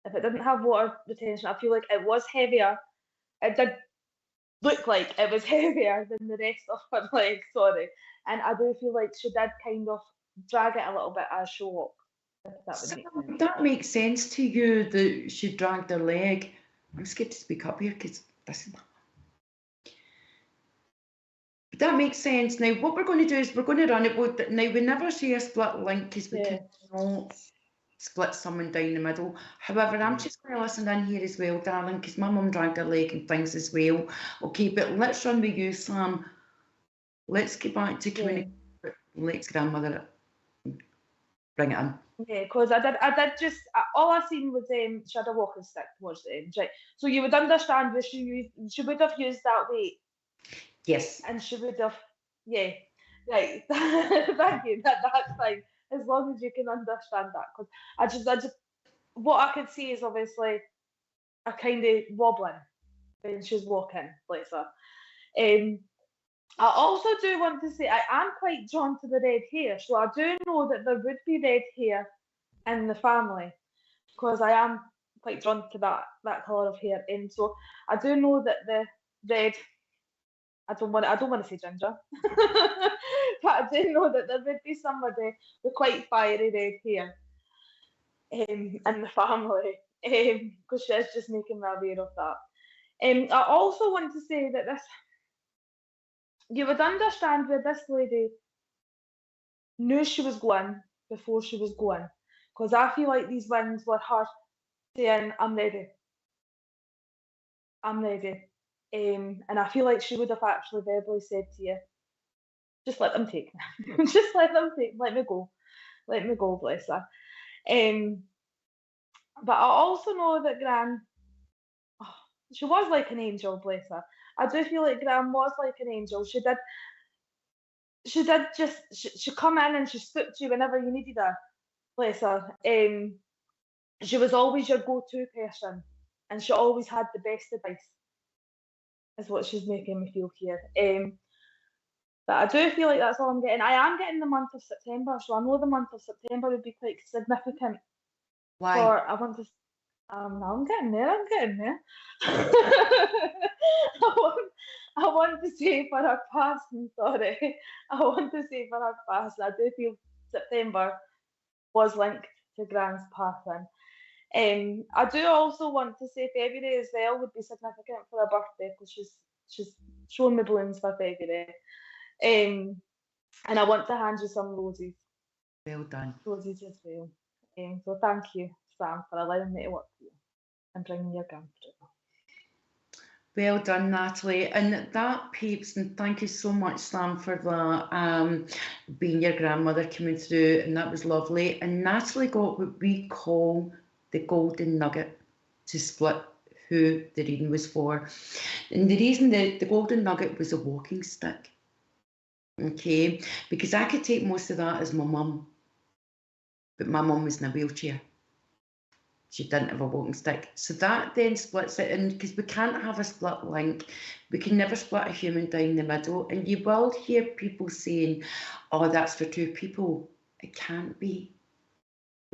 If it didn't have water retention, I feel like it was heavier. It did look like it was heavier than the rest of her leg, sorry. And I do feel like she did kind of drag it a little bit as she walked. If that would make sense. That makes sense to you that she dragged her leg. I'm scared to speak up here because this is. But that makes sense. Now, what we're going to do is we're going to run it. Now, we never say a split link because we cannot split someone down the middle. However, I'm just going to listen in here as well, darling, because my mum dragged her leg and things as well. Okay, but let's run with you, Sam. Let's get back to communicating with Lake's grandmother. Bring it in. Yeah, because I did just, all I seen was she had a walking stick towards the end, right? So you would understand that she would have used that weight. Yes. And she would have, yeah, right. Thank you. That's fine. As long as you can understand that, because I just, what I could see is obviously a kind of wobbling when she's walking, bless her. I also do want to say I am quite drawn to the red hair, so I do know that there would be red hair in the family, because I am quite drawn to that colour of hair, and so I do know that the red. I don't want to say ginger, but I do know that there would be somebody with quite fiery red hair in the family, because she's just making me aware of that. I also want to say that you would understand where this lady knew she was going before she was going, because I feel like these wings were her saying, I'm ready. I'm ready. And I feel like she would have actually verbally said to you, just let them take me. Just let them take, let me go. Let me go, bless her. But I also know that Gran, she was like an angel, bless her. I do feel like Gran was like an angel. She come in and she spoke to you whenever you needed her, bless her. She was always your go-to person, and she always had the best advice, is what she's making me feel here. But I do feel like that's all I'm getting. I am getting the month of September, so I know the month of September would be quite significant. Why? I'm getting there. I want to say for her passing, sorry. I want to say for her passing, I do feel September was linked to Grant's passing. I do also want to say February as well would be significant for her birthday because she's shown me balloons for February. And I want to hand you some roses. Well done. Roses as well. So thank you, Sam, for allowing me to work with you and bringing your grandchildren. Well done, Natalie. And that, peeps, and thank you so much, Sam, for that, being your grandmother coming through, and that was lovely. And Natalie got what we call the golden nugget to split who the reading was for. And the reason that the golden nugget was a walking stick, okay, because I could take most of that as my mum, but my mum was in a wheelchair. She didn't have a walking stick. So that then splits it in, because we can't have a split link. We can never split a human down the middle. And you will hear people saying, oh, that's for two people. It can't be.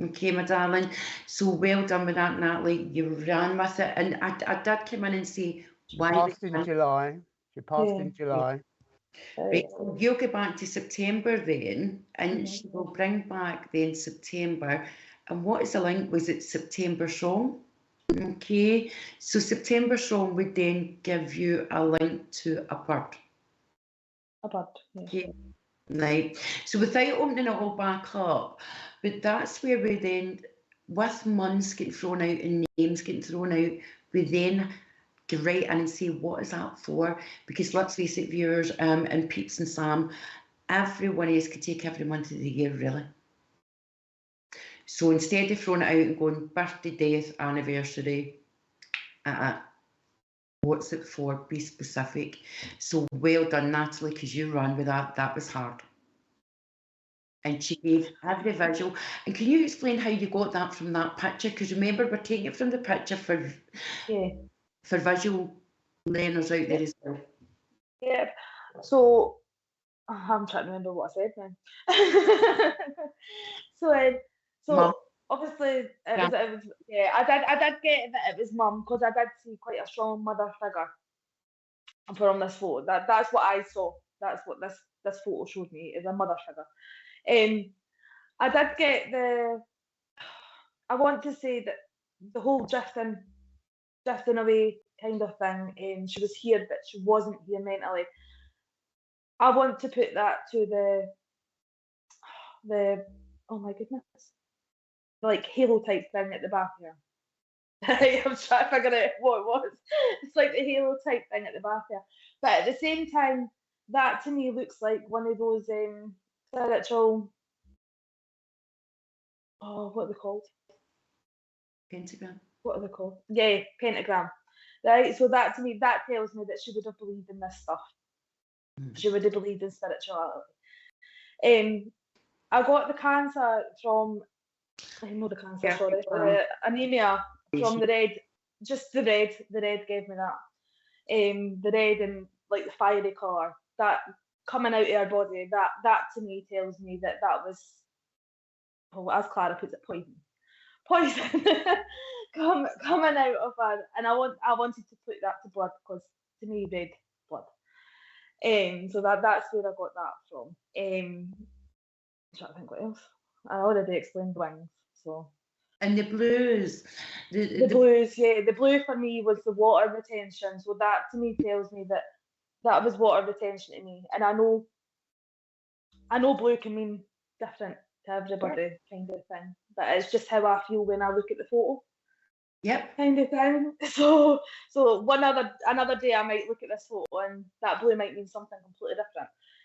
Okay, my darling. So well done with that, Natalie. You ran with it. And I did come in and say, why? Passed in July. She passed in July. Right, so you'll go back to September then, and she will bring back then September. And what is the link? Was it September song? Okay, so September song would then give you a link to a bird. A bird, yeah. Okay, right. So without opening it all back up, but that's where we then, with months getting thrown out and names getting thrown out, we then go right in and say, what is that for? Because let's face it, viewers, and peeps and Sam, every one of us could take every month of the year, really. So instead of throwing it out and going birthday, death, anniversary, what's it for? Be specific. So well done, Natalie, because you ran with that. That was hard. And she gave every visual. And can you explain how you got that from that picture? Because remember, we're taking it from the picture for visual learners out there as well. Yeah. So I'm trying to remember what I said now. So Mum. obviously it was yeah. I did get that it was mum because I did see quite a strong mother figure from this photo. That's what I saw. That's what this photo showed me, is a mother figure. I did get I want to say that the whole drifting away kind of thing. She was here, but she wasn't here mentally. I want to put that to the oh my goodness, like halo type thing at the back here. I'm trying to figure out what it was. It's like the halo type thing at the back here. But at the same time, that to me looks like one of those spiritual, what are they called? Pentagram. What are they called? Yeah, pentagram. Right. So that to me, that tells me that she would have believed in this stuff. She would have believed in spirituality. I got the cancer from, not the cancer, sorry, anemia from the red, just the red gave me that. The red and like the fiery colour, that coming out of her body, that to me tells me that was, well, as Clara puts it, poison coming out of her. And I wanted to put that to blood because to me, red blood. So that's where I got that from. I'm trying to think what else. I already explained wings, so. And the blues. The blues, yeah. The blue for me was the water retention. So that to me tells me that was water retention to me. And I know blue can mean different to everybody, kind of thing. But it's just how I feel when I look at the photo. Yep. Kind of thing. So another day I might look at this photo and that blue might mean something completely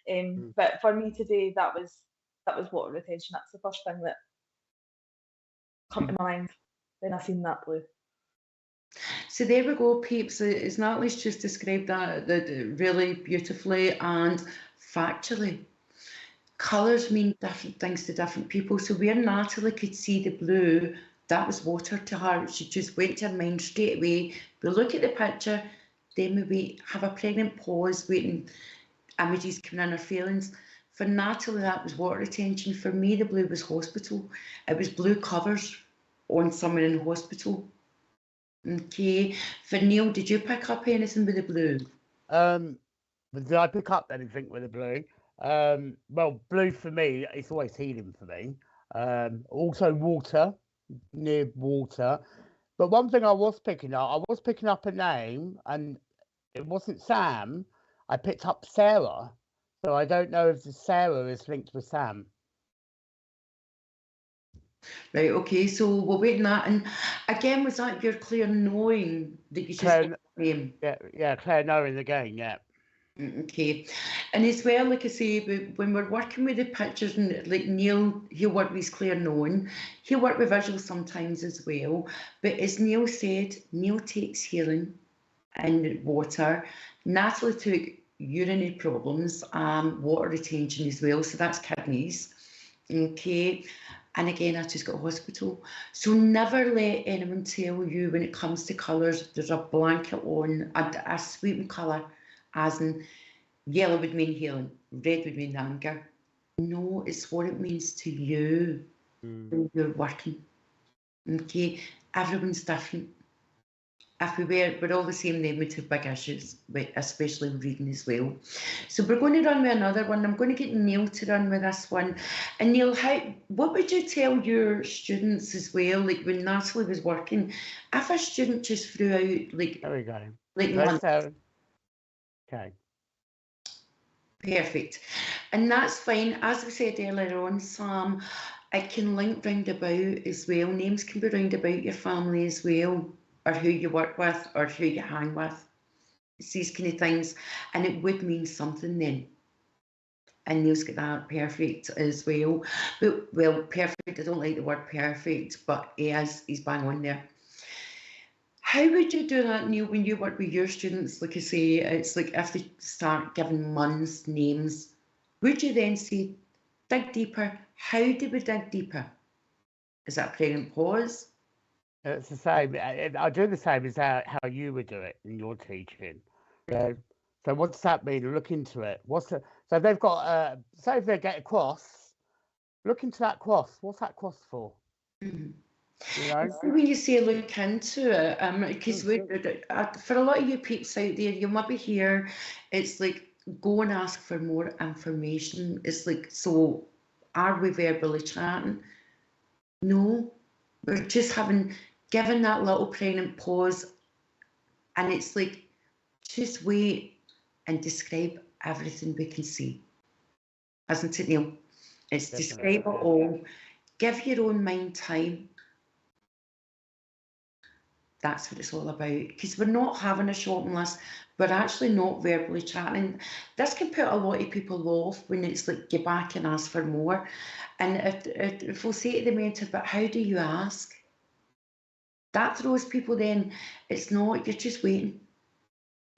different. But for me today, that was water retention. That's the first thing that come to mind when I seen that blue. So there we go, peeps. As Natalie's just described that really beautifully and factually. Colours mean different things to different people. So where Natalie could see the blue, that was water to her. She just went to her mind straight away. We look at the picture, then we have a pregnant pause, waiting, images coming in, her feelings. For Natalie, that was water retention. For me, the blue was hospital. It was blue covers on someone in hospital. Okay. For Neil, did you pick up anything with the blue? But did I pick up anything with the blue? Well, blue for me, it's always healing for me. Also water, near water. But one thing I was picking up a name, and it wasn't Sam. I picked up Sarah. So I don't know if the Sarah is linked with Sam. Right, okay, so we'll wait on that. And again, was that your clear knowing that you just got the name? Yeah, Claire knowing again, yeah. Okay, and as well, like I say, when we're working with the pictures, and like Neil, he'll work with his clear knowing, he'll work with visuals sometimes as well. But as Neil said, Neil takes healing and water. Natalie took urinary problems, water retention as well, so that's kidneys. Okay, and again, I just got hospital. So never let anyone tell you when it comes to colours, there's a blanket on, a sweeping colour, as in yellow would mean healing, red would mean anger. No, it's what it means to you when you're working. Okay, everyone's different. If we're all the same, then we'd have big issues, especially reading as well. So we're going to run with another one. I'm going to get Neil to run with this one. And Neil, what would you tell your students as well, like when Natalie was working, if a student just threw out like... There we go. Like okay. Perfect. And that's fine. As we said earlier on, Sam, it can link round about as well. Names can be round about your family as well, or who you work with, or who you hang with. It's these kind of things. And it would mean something then. And Neil's got that perfect as well. But, well, perfect, I don't like the word perfect, but he's bang on there. How would you do that, Neil, when you work with your students? Like I say, it's like if they start giving months, names, would you then say, dig deeper? How do we dig deeper? Is that a pregnant pause? It's the same. I do the same as how you would do it in your teaching. So what does that mean? Look into it. So they've got, say if they get a cross, look into that cross. What's that cross for? Mm-hmm. You know? When you say look into it, because for a lot of you peeps out there, you might be here, it's like go and ask for more information. It's like, so are we verbally chatting? No, we're just given that little pregnant pause, and it's like, just wait and describe everything we can see. Isn't it, Neil? It's Definitely, describe it all. Give your own mind time. That's what it's all about, because we're not having a shopping list, we're actually not verbally chatting. This can put a lot of people off when it's like get back and ask for more. And if we'll say to the mentor, but how do you ask? That throws people then. It's not, you're just waiting.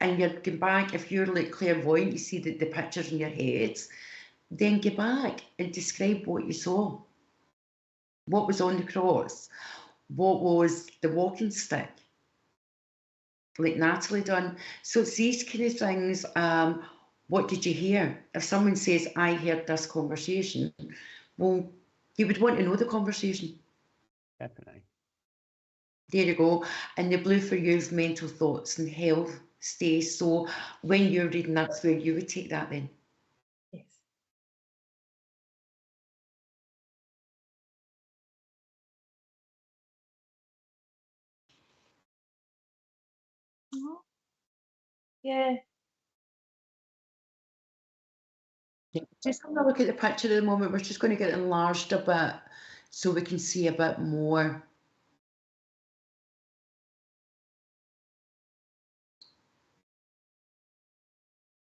And you're going back, if you're like clairvoyant, you see the pictures in your heads, then get back and describe what you saw. What was on the cross? What was the walking stick? Like Natalie done. So it's these kind of things. What did you hear? If someone says, I heard this conversation, well, you would want to know the conversation. Definitely. There you go. And the blue for you is mental thoughts and health stays. So when you're reading, that's where you would take that then. Yes. Yeah. Just having a look at the picture at the moment. We're just going to get it enlarged a bit so we can see a bit more.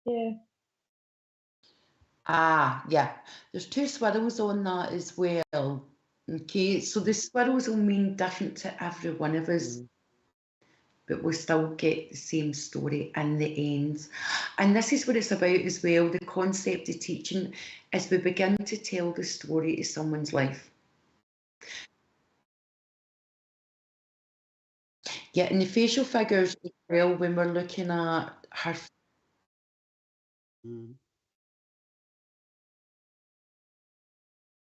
Yeah. Ah, yeah. There's two swirls on that as well. Okay, so the swirls will mean different to every one of us, but we'll still get the same story in the end. And this is what it's about as well. The concept of teaching is we begin to tell the story of someone's life. Yeah, and the facial figures as well, when we're looking at her.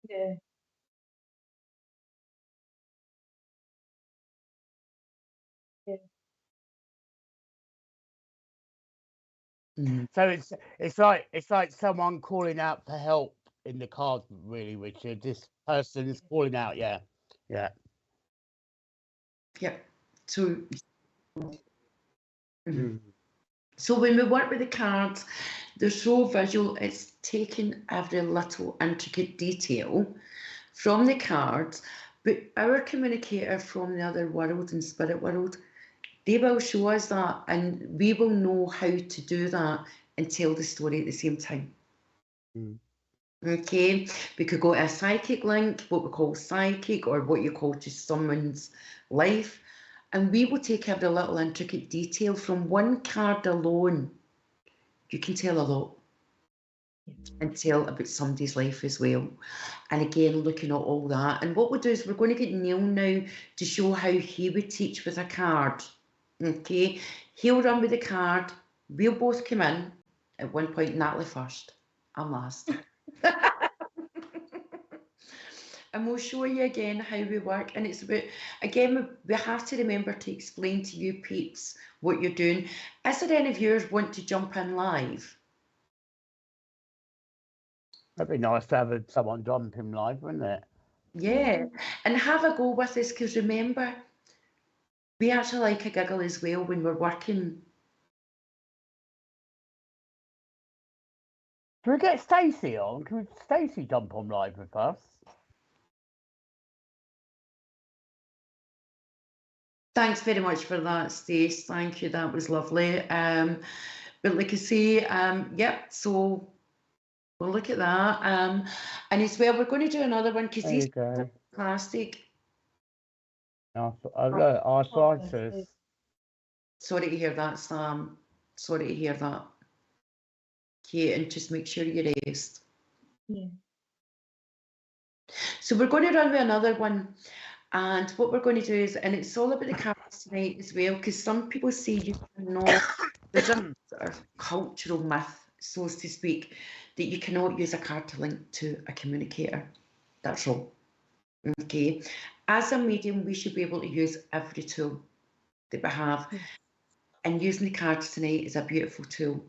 Yeah. Yeah. So it's like someone calling out for help in the card, really, Richard. This person is calling out. Yeah. Yeah. So. So when we work with the cards, they're so visual, it's taking every little intricate detail from the cards, but our communicator from the other world and spirit world, they will show us that, and we will know how to do that and tell the story at the same time. Okay, we could go to a psychic link, what we call psychic, or what you call just someone's life, and we will take every little intricate detail from one card alone. You can tell a lot and tell about somebody's life as well. And again, looking at all that. And what we'll do is we're going to get Neil now to show how he would teach with a card. Okay, he'll run with the card. We'll both come in at one point, Natalie first. I'm last. And we'll show you again how we work. And it's about, again, we have to remember to explain to you peeps what you're doing. Is there any viewers want to jump in live? That'd be nice to have someone jump him live, wouldn't it? Yeah, and have a go with us, because remember, we actually like a giggle as well when we're working. Can we get Stacey on? Can Stacey jump on live with us? Thanks very much for that, Stace. Thank you. That was lovely. But like I say, yep. So we'll look at that. And as well, we're going to do another one because these are plastic. Arthritis. Sorry to hear that, Sam. Sorry to hear that. Okay, and just make sure you rest. Yeah. So we're going to run with another one. And what we're going to do is, and it's all about the cards tonight as well, because some people say you cannot, there's a sort of cultural myth, so to speak, that you cannot use a card to link to a communicator. That's wrong. Okay. As a medium, we should be able to use every tool that we have. And using the cards tonight is a beautiful tool.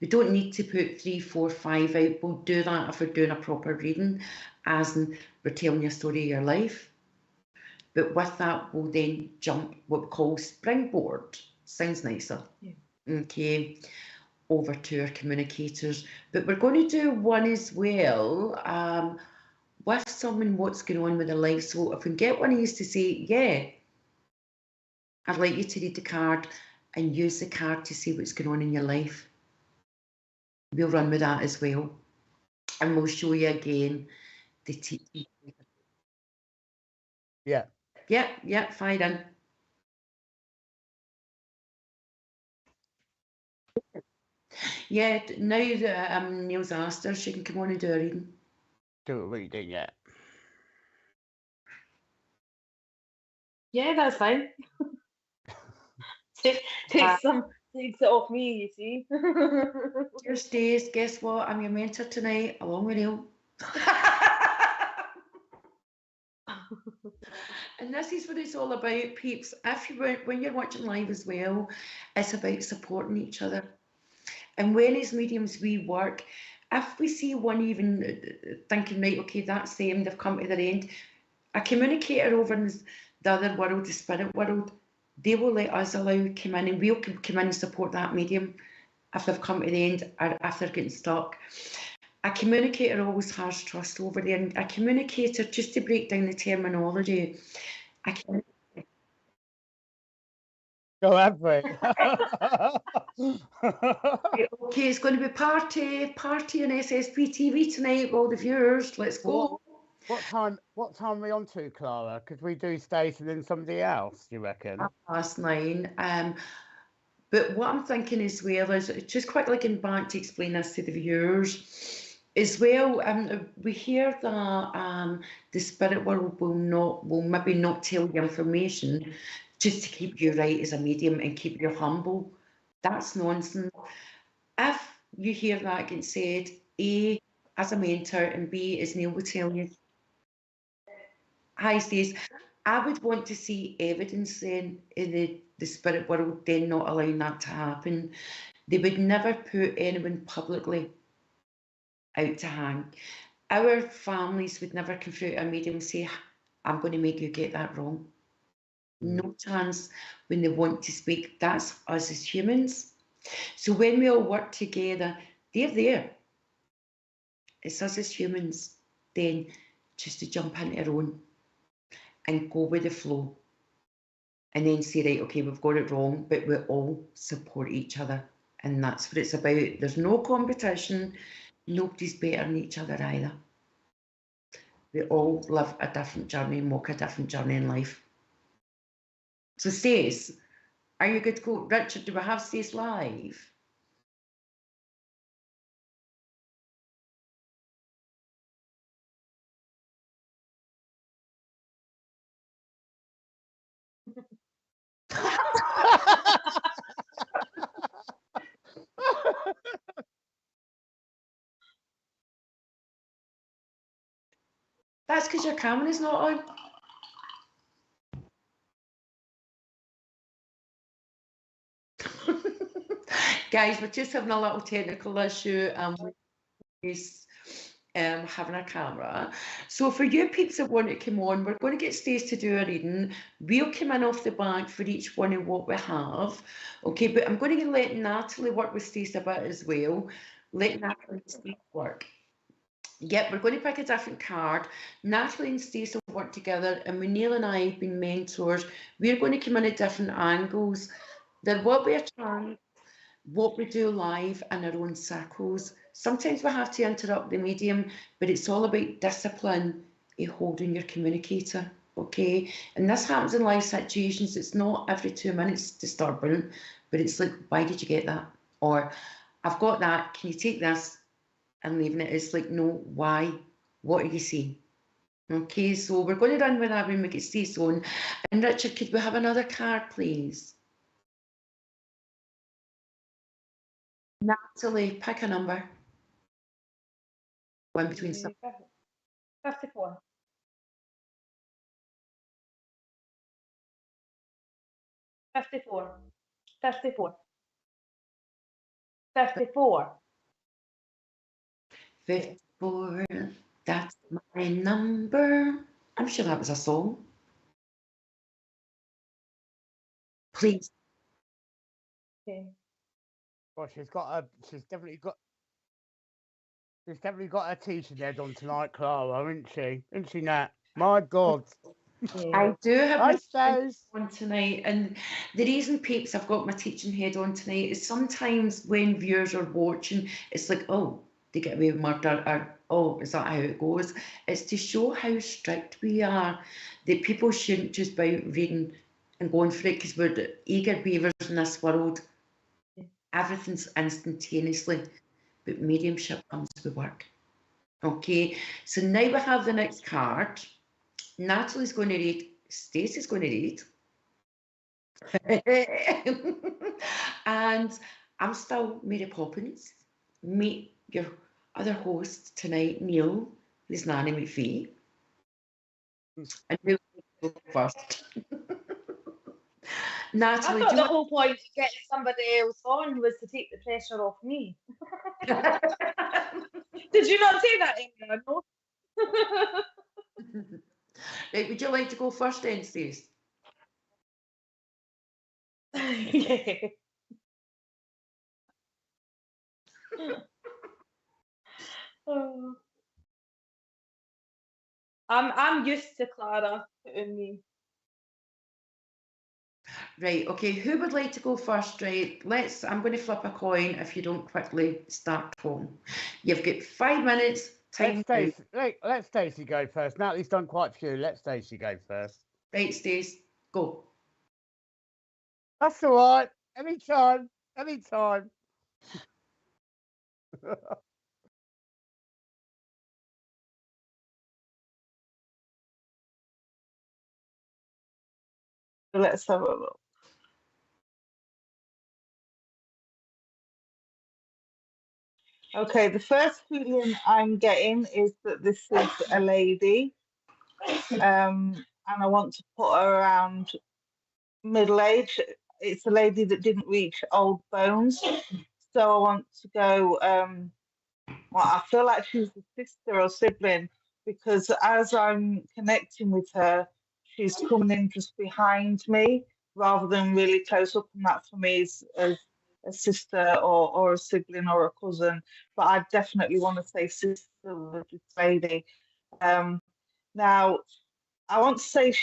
We don't need to put 3, 4, 5 out. We'll do that if we're doing a proper reading, as in we're telling you a story of your life. But with that, we'll then jump what we call springboard. Sounds nicer. Yeah. Okay, over to our communicators. But we're going to do one as well with someone, what's going on with their life. So if we can get one of you to say, yeah, I'd like you to read the card and use the card to see what's going on in your life. We'll run with that as well. And we'll show you again the teaching. Yeah. Yeah, fine in. Yeah, now that Neil's asked her, she can come on and do a reading. Do a reading, yeah. Yeah, that's fine. takes it off me, you see. Your stays, guess what? I'm your mentor tonight, along with Neil. And this is what it's all about, peeps. When you're watching live as well, it's about supporting each other. And when as mediums we work, if we see one even thinking, right, okay, that's them, they've come to their end, a communicator over in the other world, the spirit world, they will let us come in, and we'll come in and support that medium if they've come to the end or if they're getting stuck. A communicator always has trust over there, and a communicator, just to break down the terminology, Go have it. Okay, it's going to be party on SSP TV tonight with all the viewers. Let's go. What time are we on to, Clara? Could we do Stacey and then somebody else, do you reckon? 9:30. But what I'm thinking as well is, just quickly getting back to explain this to the viewers as well. We hear that the spirit world will maybe not tell you information just to keep you right as a medium and keep you humble. That's nonsense. If you hear that getting said, A, as a mentor, and B, as Neil will tell you, hi, Stace, I would want to see evidence then in the spirit world then not allowing that to happen. They would never put anyone publicly out to hang. Our families would never confront a medium and say, I'm going to make you get that wrong. No chance when they want to speak. That's us as humans. So when we all work together, they're there. It's us as humans then just to jump into our own and go with the flow. And then say, right, okay, we've got it wrong, but we all support each other. And that's what it's about. There's no competition. Nobody's better than each other either. We all live a different journey and walk a different journey in life. So Stace, are you good to go? Richard, do we have Stace live? That's because your camera's not on. Guys, we're just having a little technical issue and we're having a camera. So for you peeps that want to come on, we're going to get Stace to do a reading. We'll come in off the back for each one of what we have. Okay, but I'm going to let Natalie work with Stace a bit as well. Let Natalie and Stace work. Yep, we're going to pick a different card. Natalie and Stace will work together, and when Neil and I have been mentors, we're going to come in at different angles. There will be a chance what we do live in our own circles. Sometimes we have to interrupt the medium, but it's all about discipline in holding your communicator, okay? And this happens in live situations. It's not every 2 minutes disturbing, but it's like, why did you get that? Or, I've got that, can you take this? And leaving it, it's like, no, why? What are you saying? Okay, so we're going to run with that when we get Stace on. And Richard, could we have another card, please? Natalie, pick a number. One between 54. 54. 54. 54. 54. That's my number. I'm sure that was a song. Please. Okay. Well, she's definitely got her teaching head on tonight, Clara, isn't she? Isn't she, Nat? My God. I do have I my suppose. on tonight, and the reason, peeps, I've got my teaching head on tonight is sometimes when viewers are watching, it's like, oh, they get away with murder, or oh, is that how it goes? It's to show how strict we are, that people shouldn't just be out reading and going for it because we're the eager beavers in this world. Everything's instantaneously, but mediumship comes with work. Okay, so now we have the next card. Natalie's going to read, Stacey's going to read. And I'm still Mary Poppins. Meet your other host tonight, Neil, who's Nanny McPhee. And who will go first? Natalie, I thought the whole point of getting somebody else on was to take the pressure off me. Did you not say that, Emma? No. Right, would you like to go first then, Stace? Yeah. Oh. I'm used to Clara putting me. Right, okay, who would like to go first? Right, I'm going to flip a coin if you don't quickly start talking. You've got 5 minutes. Let Stacey go first. Natalie's done quite a few. Let Stacey go first. Right, Stace, go. That's all right. Anytime. Let's have a look. Okay, the first feeling I'm getting is that this is a lady, and I want to put her around middle age. It's a lady that didn't reach old bones, I want to go, well, I feel like she's a sister or sibling, because as I'm connecting with her, she's coming in just behind me rather than really close up, and that for me is a sister or a sibling or a cousin. But I definitely want to say sister with this lady. Now, I want to say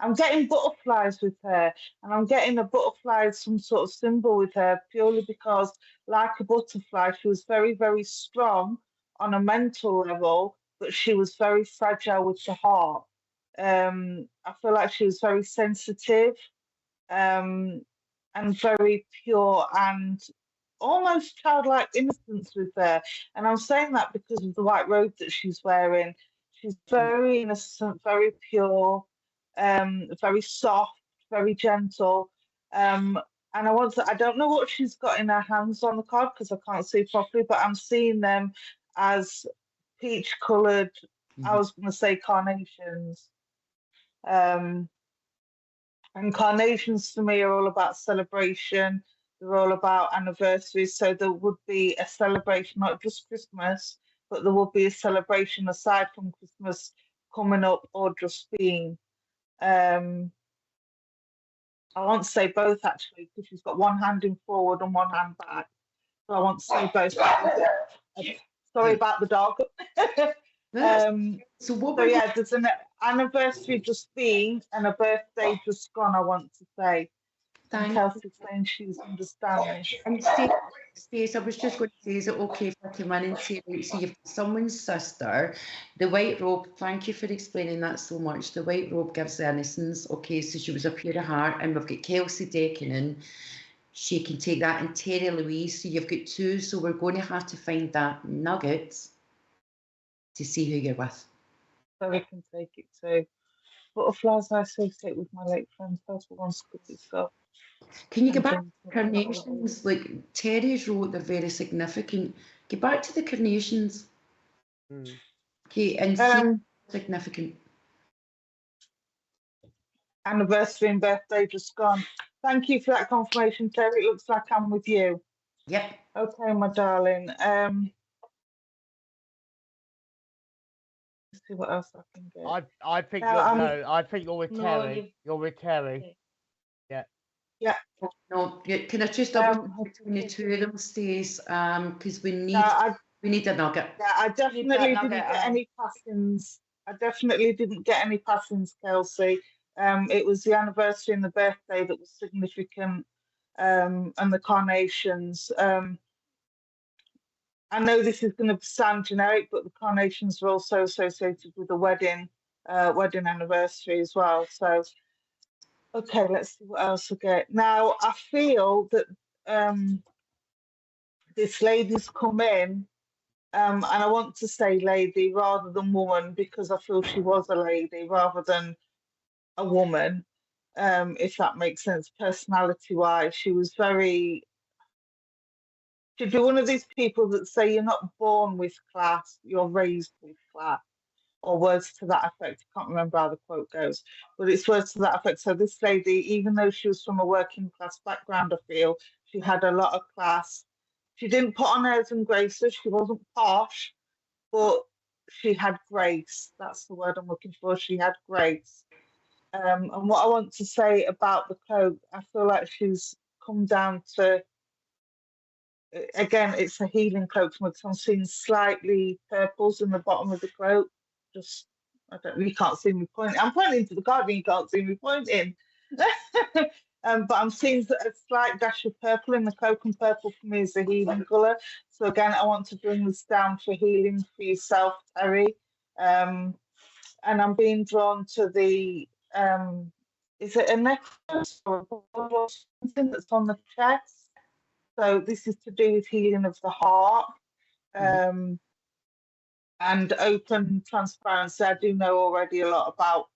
I'm getting butterflies with her, and I'm getting a butterfly, some sort of symbol with her, purely because, like a butterfly, she was very, very strong on a mental level, but she was very fragile with the heart. I feel like she was very sensitive, um, and very pure and almost childlike innocence with her. And I'm saying that because of the white robe that she's wearing. She's very innocent, very pure, very soft, very gentle. And I don't know what she's got in her hands on the card because I can't see properly, but I'm seeing them as peach coloured, I was going to say carnations. And carnations to me are all about celebration. They're all about anniversaries. So there would be a celebration, not just Christmas, but there would be a celebration aside from Christmas coming up or just being. I want to say both actually, because she's got one hand in forward and one hand back. So I want to say both. Sorry about the dog. So yeah, there's an anniversary just been and a birthday just gone, I want to say. And Kelsey's saying she's understanding. And Stace, I was just going to say, is it okay if I come in and say, right, so you've someone's sister, the white robe, thank you for explaining that so much. The white robe gives the innocence, okay, so she was a pure heart, and we've got Kelsey decking in. She can take that, and Terry Louise, so you've got two, so we're going to have to find that nugget to see who you're with. So we can take it too. Butterflies I associate with my late friends. First one could be so. Can you go back to carnations? Like Terry's wrote, they're very significant. Get back to the carnations. Okay, and significant. Anniversary and birthday just gone. Thank you for that confirmation, Terry. It looks like I'm with you. Yep. Okay, my darling. Let's see what else I can get. I think I think you're with Terry. You're with Terry. Yeah. Yeah. No, can I just double between the two of them, Stace? Because we need a nugget. Yeah, I definitely didn't get any passings. I definitely didn't get any passings, Kelsey. It was the anniversary and the birthday that was significant, and the carnations. I know this is going to sound generic, but the carnations are also associated with the wedding anniversary as well. So, okay, let's see what else I get. Now, I feel that this lady's come in, and I want to say lady rather than woman because I feel she was a lady rather than a woman, if that makes sense, personality-wise. She was very... She'd be one of these people that say you're not born with class, you're raised with class, or words to that effect. I can't remember how the quote goes, but it's words to that effect. So this lady, even though she was from a working class background, I feel she had a lot of class. She didn't put on airs and graces. She wasn't posh, but she had grace. That's the word I'm looking for. She had grace. And what I want to say about the cloak, I feel like she's come down to... Again, it's a healing cloak because I'm seeing slightly purples in the bottom of the cloak. Just, you can't see me pointing. I'm pointing to the garden, you can't see me pointing. But I'm seeing a slight dash of purple in the cloak, and purple for me is a healing colour. So again, I want to bring this down for healing for yourself, Terry. And I'm being drawn to the, is it a necklace or a board or something that's on the chest? So this is to do with healing of the heart, and open transparency. I do know already a lot about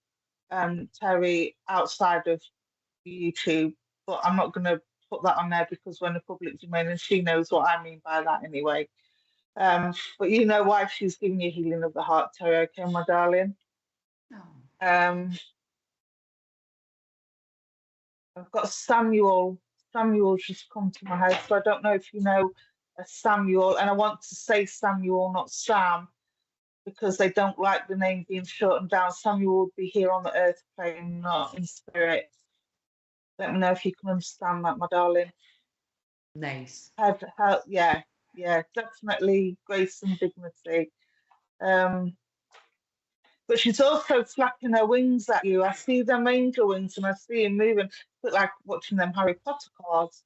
Terry outside of YouTube, but I'm not going to put that on there because we're in the public domain and she knows what I mean by that anyway. But you know why she's giving you healing of the heart, Terry, okay, my darling? I've got Samuel Samuel's just come to my head. So I don't know if you know a Samuel, and I want to say Samuel, not Sam, because they don't like the name being shortened down. Samuel would be here on the earth plane, not in spirit. Let me know if you can understand that, my darling. Nice. Yeah, definitely grace and dignity. But she's also flapping her wings at you. I see them angel wings and I see them moving, but like watching them Harry Potter cards.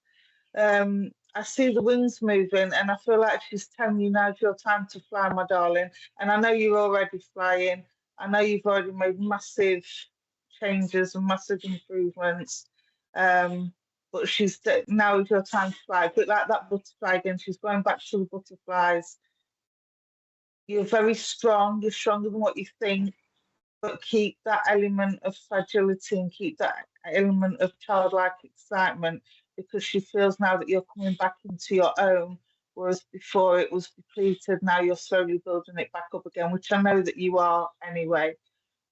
I see the wings moving and I feel like she's telling you now's your time to fly, my darling. And I know you're already flying. I know you've already made massive changes and massive improvements. But now is your time to fly. But like that butterfly again, she's going back to the butterflies. You're very strong. You're stronger than what you think. But keep that element of fragility and keep that element of childlike excitement, because she feels now that you're coming back into your own, whereas before it was depleted. Now you're slowly building it back up again, which I know that you are anyway.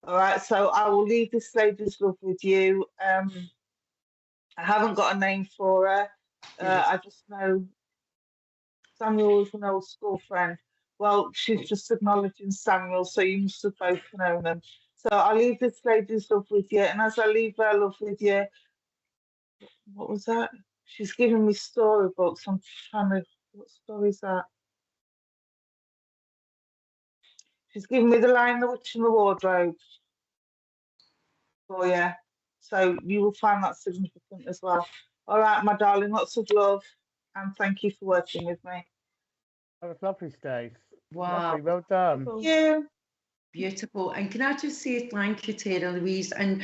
All right, so I will leave this lady's love with you. I haven't got a name for her. I just know Samuel was an old school friend. Well, she's just acknowledging Samuel, so you must have both known them. So I'll leave this lady's love with you, and as I leave her love with you, what was that? She's giving me storybooks. I'm trying to, what story is that? She's giving me The Lion, the Witch, and the Wardrobe. Oh yeah. So you will find that significant as well. All right, my darling, lots of love, and thank you for working with me. That was lovely, Stace. Wow. Lovely, well done. Thank you. Beautiful. And can I just say thank you, Tara Louise, and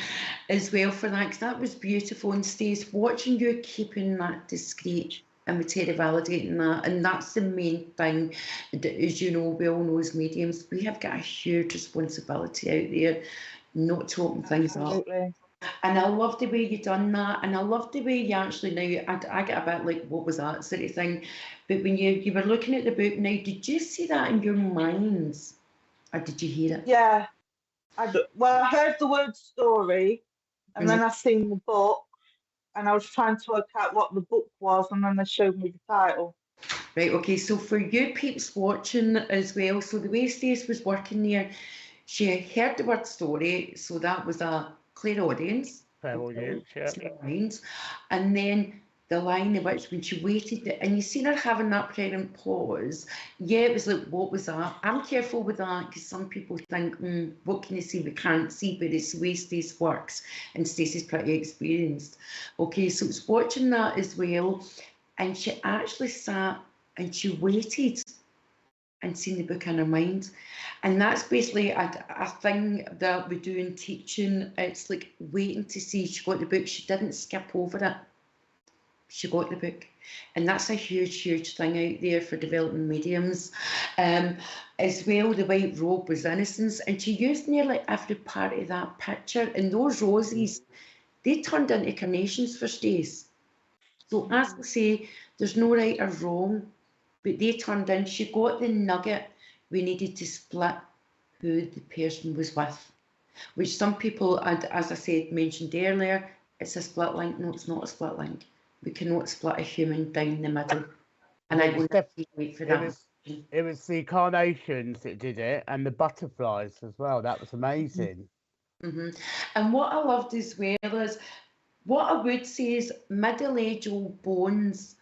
as well for that, because that was beautiful. And Stace, watching you keeping that discreet and with Tara validating that, and that's the main thing. As you know, we all know as mediums, we have got a huge responsibility out there not to open things up. And I love the way you done that, and I love the way you actually now. I get a bit like, what was that sort of thing? But when you were looking at the book now, did you see that in your minds? Or did you hear it? Yeah. I heard the word story, and then I seen the book, and I was trying to work out what the book was, and then they showed me the title. Right, okay, so for you peeps watching as well, so the way Stace was working there, she heard the word story, so that was a clairaudience. Clairaudience, yeah. And then the line in which when she waited, and you seen her having that pregnant pause, yeah, it was like, what was that? I'm careful with that because some people think, what can you see we can't see, but it's the way Stace works, and Stacey's pretty experienced. Okay, so it's watching that as well, and she actually sat and she waited and seen the book in her mind. And that's basically a thing that we do in teaching. It's like waiting to see. She got the book, she didn't skip over it. She got the book. And that's a huge, huge thing out there for developing mediums. As well, the white robe was innocence. And she used nearly every part of that picture. And those roses, they turned into carnations for Stace. So as I say, there's no right or wrong, but they turned in. She got the nugget we needed to split who the person was with, which some people, and as I said, mentioned earlier, it's a split link. No, it's not a split link. We cannot split a human down the middle. And I will wait for that. It was the carnations that did it, and the butterflies as well. That was amazing. And what I loved as well is, what I would say is middle-aged old bones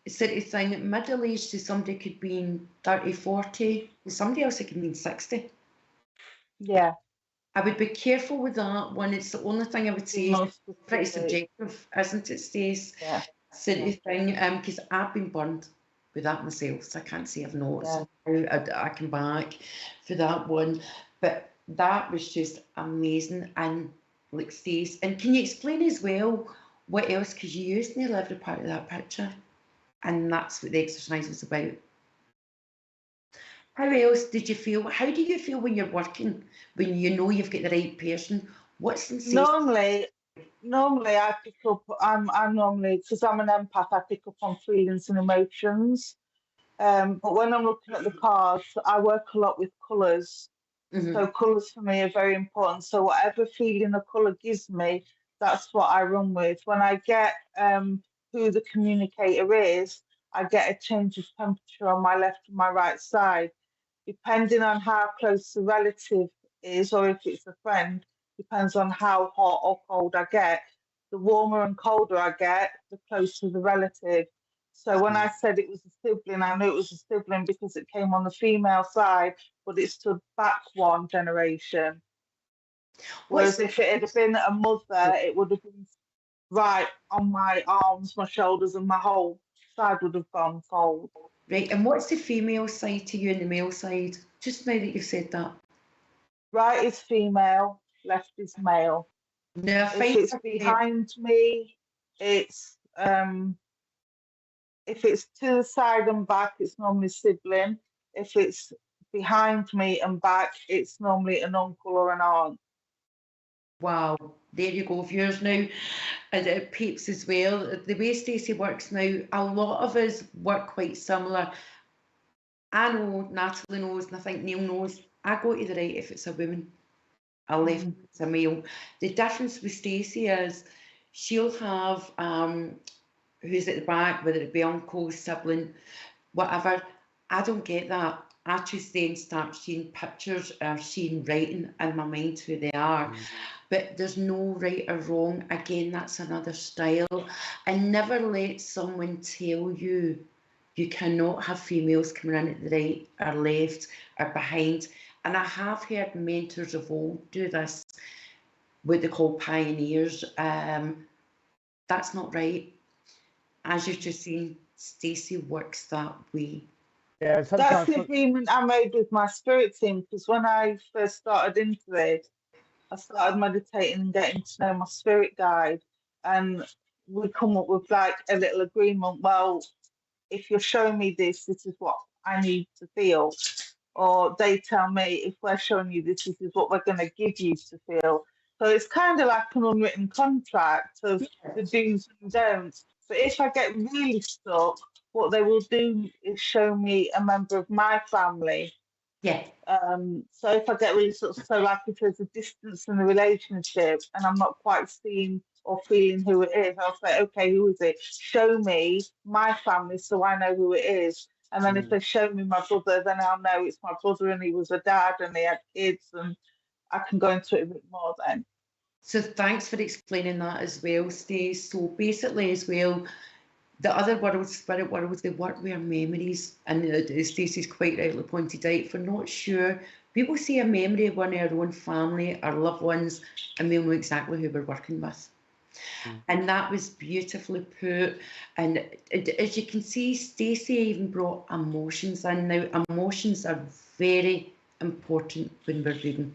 sort of thing. Middle-aged to somebody could be in 30, 40. Somebody else it could be in 60. Yeah. I would be careful with that one. It's the only thing I would say is pretty subjective, isn't it, Stace? Yeah. Sort of thing. Because I've been burned with that myself, so I can't say I've not. Yeah. So I come back for that one. But that was just amazing. And like Stace, and can you explain as well what else? Because you used nearly every part of that picture, and that's what the exercise was about. How else did you feel? How do you feel when you're working, when you know you've got the right person? What sensation? Normally I pick up. I'm normally, because I'm an empath, I pick up on feelings and emotions. But when I'm looking at the cards, I work a lot with colours. So colours for me are very important. So whatever feeling a colour gives me, that's what I run with. When I get who the communicator is, I get a change of temperature on my left and my right side. Depending on how close the relative is, or if it's a friend, depends on how hot or cold I get. The warmer and colder I get, the closer the relative. So when I said it was a sibling, I knew it was a sibling because it came on the female side, but it stood back one generation. Whereas if it had been a mother, it would have been right on my arms, my shoulders, and my whole side would have gone cold. Right, and what's the female side to you and the male side? Just now that you've said that. Right is female, left is male. Now, If it's behind me, it's if it's to the side and back, it's normally sibling. If it's behind me and back, it's normally an uncle or an aunt. Wow, there you go, viewers. Now, and it peeps as well. The way Stacey works now, a lot of us work quite similar. I know, Natalie knows, and I think Neil knows. I go to the right if it's a woman. I left if it's a male. The difference with Stacey is she'll have who's at the back, whether it be uncle, sibling, whatever. I don't get that. I just then start seeing pictures or seeing writing in my mind who they are. But there's no right or wrong. Again, that's another style. And never let someone tell you you cannot have females coming in at the right or left or behind. And I have heard mentors of old do this, what they call pioneers. That's not right. As you've just seen, Stacey works that way. Yeah, that's the agreement I made with my spirit team, because when I first started into it, I started meditating and getting to know my spirit guide, and we come up with like a little agreement. Well, if you're showing me this, this is what I need to feel. Or they tell me, if we're showing you this, this is what we're going to give you to feel. So it's kind of like an unwritten contract of the do's and don'ts. But if I get really stuck, what they will do is show me a member of my family. Yeah. So if I get really sort of, so like if there's a distance in the relationship and I'm not quite seeing or feeling who it is, I'll say, okay, who is it? Show me my family so I know who it is. And then if they show me my brother, then I'll know it's my brother and he was a dad and he had kids, and I can go into it a bit more then. So thanks for explaining that as well, Stace. So basically as well, the other worlds, spirit worlds, they work with our memories. And Stacey's quite rightly pointed out, if we're not sure, we will see a memory of one of our own family, our loved ones, and we'll know exactly who we're working with. And that was beautifully put. And as you can see, Stacey even brought emotions in. Now, emotions are very important when we're reading.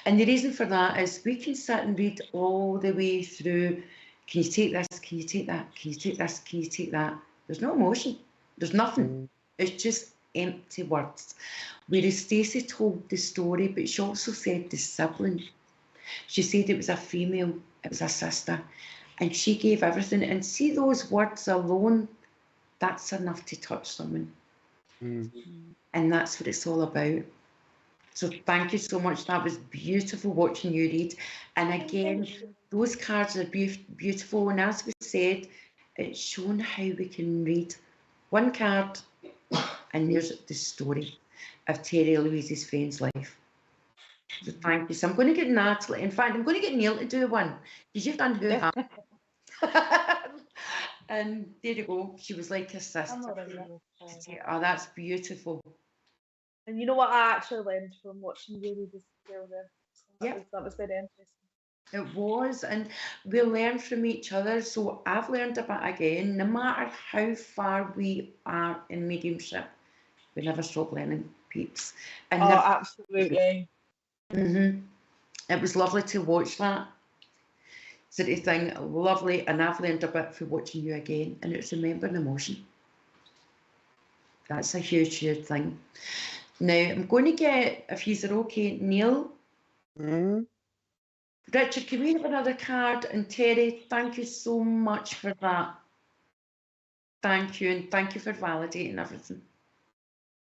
And the reason for that is we can sit and read all the way through. Can you take this? Can you take that? Can you take this? Can you take that? There's no emotion. There's nothing. It's just empty words. Whereas Stacey told the story, but she also said the sibling. She said it was a female, it was a sister, and she gave everything. And see those words alone, that's enough to touch someone. And that's what it's all about. So thank you so much. That was beautiful watching you read. And again, those cards are beautiful. And as we said, it's shown how we can read one card, and there's the story of Terry Louise's friend's life. So thank you. So I'm going to get Natalie. In fact, I'm going to get Neil to do one, because you've done who have. And there you go. She was like a sister. Oh, that's beautiful. And you know what I actually learned from watching you read this girl there? That was very interesting. It was, and we learn from each other. So I've learned a bit again. No matter how far we are in mediumship, we never stop learning, peeps. And absolutely. It was lovely to watch that sort of thing. Lovely, and I've learned a bit from watching you again. And it's remembering emotion. That's a huge thing. Now I'm going to get, if he's okay, Neil. Richard, can we have another card? And Terry, thank you so much for that. Thank you, and thank you for validating everything.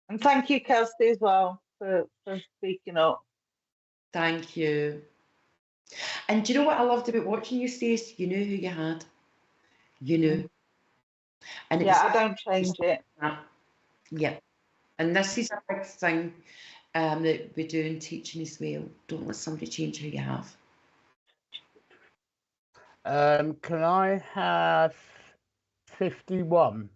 And thank you, Kirsty, as well, for speaking up. Thank you. And do you know what I loved about watching you, Stacey? You knew who you had. you know. And Yeah, I don't change it. Yeah, and this is a big thing that we do in teaching as well. Don't let somebody change who you have. Can I have 51?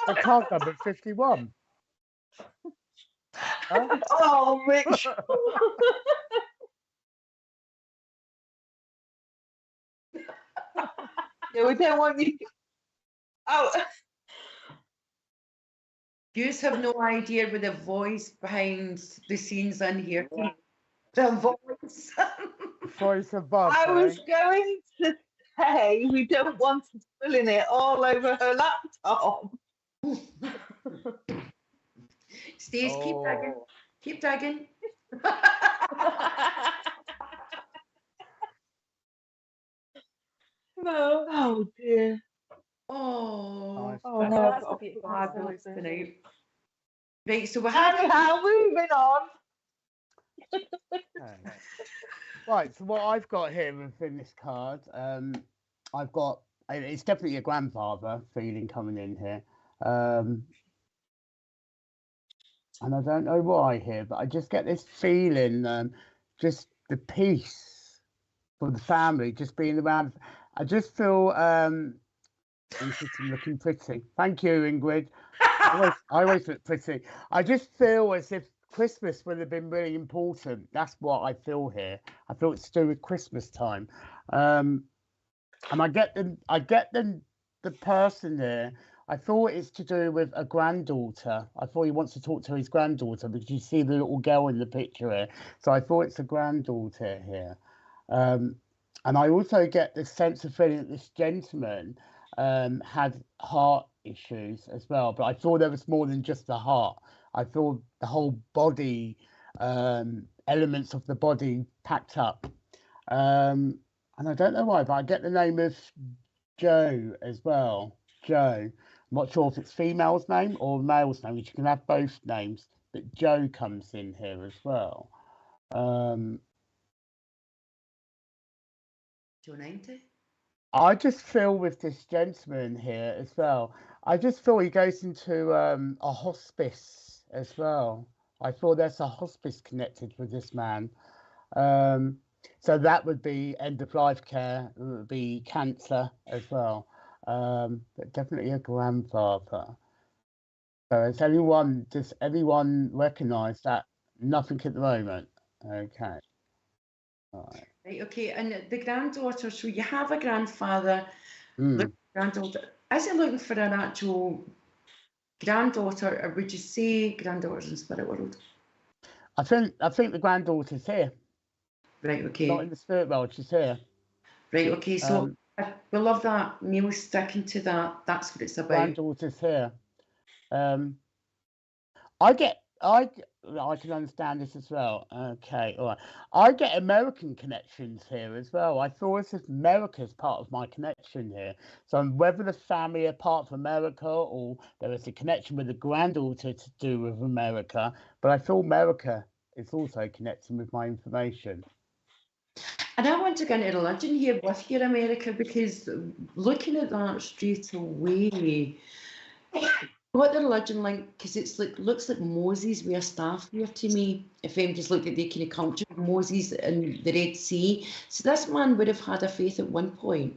The card number 51. Huh? Oh, Rich. Yeah, we don't want you. Oh, You have no idea with the voice behind the scenes in here. The voice. Voice above. I was going to say we don't want her spilling it all over her laptop. Stace, keep digging. Keep digging. No. Oh dear. Oh, Oh no, I've that's got a bit fabulous bad. tonight. Right, so we have Anyhow, moving on. Okay. Right, so what I've got here within this card, I've got, it's definitely a grandfather feeling coming in here. And I don't know why here, but I just get this feeling, just the peace for the family, just being around. I just feel, looking pretty. Thank you, Ingrid. I always look pretty. I just feel as if Christmas would have been really important. That's what I feel here. I feel it's to do with Christmas time, and I get the person there. I thought it's to do with a granddaughter. I thought he wants to talk to his granddaughter because you see the little girl in the picture here. So I thought it's a granddaughter here, and I also get the sense of feeling that this gentleman had heart issues as well, but I thought there was more than just the heart. I thought the whole body, elements of the body packed up, and I don't know why, but I get the name of Joe as well. Joe. I'm not sure if it's female's name or male's name, which you can have both names, but Joe comes in here as well. 290. I just feel with this gentleman here as well, I just feel he goes into a hospice as well. I feel there's a hospice connected with this man. So that would be end of life care, it would be cancer as well. But definitely a grandfather. So has anyone recognise that? Nothing at the moment. Okay. All right. Right, okay, and the granddaughter, so you have a grandfather, granddaughter. Is he looking for an actual granddaughter, or would you say granddaughters in spirit world? I think the granddaughter's here. Right, okay. Not in the spirit world, she's here. Right, okay, so we love that. Neil sticking to that. That's what it's about. Granddaughter's here. I can understand this as well. Okay, all right. I get American connections here as well. I thought as if America's part of my connection here. So whether the family are part of America or there is a connection with the granddaughter to do with America, but I feel America is also connecting with my information. And I want to get into religion here with your America, because looking at that straight away, what the religion like? Because it's like looks like Moses with a staff here to me. If I'm just looking at the kind of culture of Moses and the Red Sea, so this man would have had a faith at one point.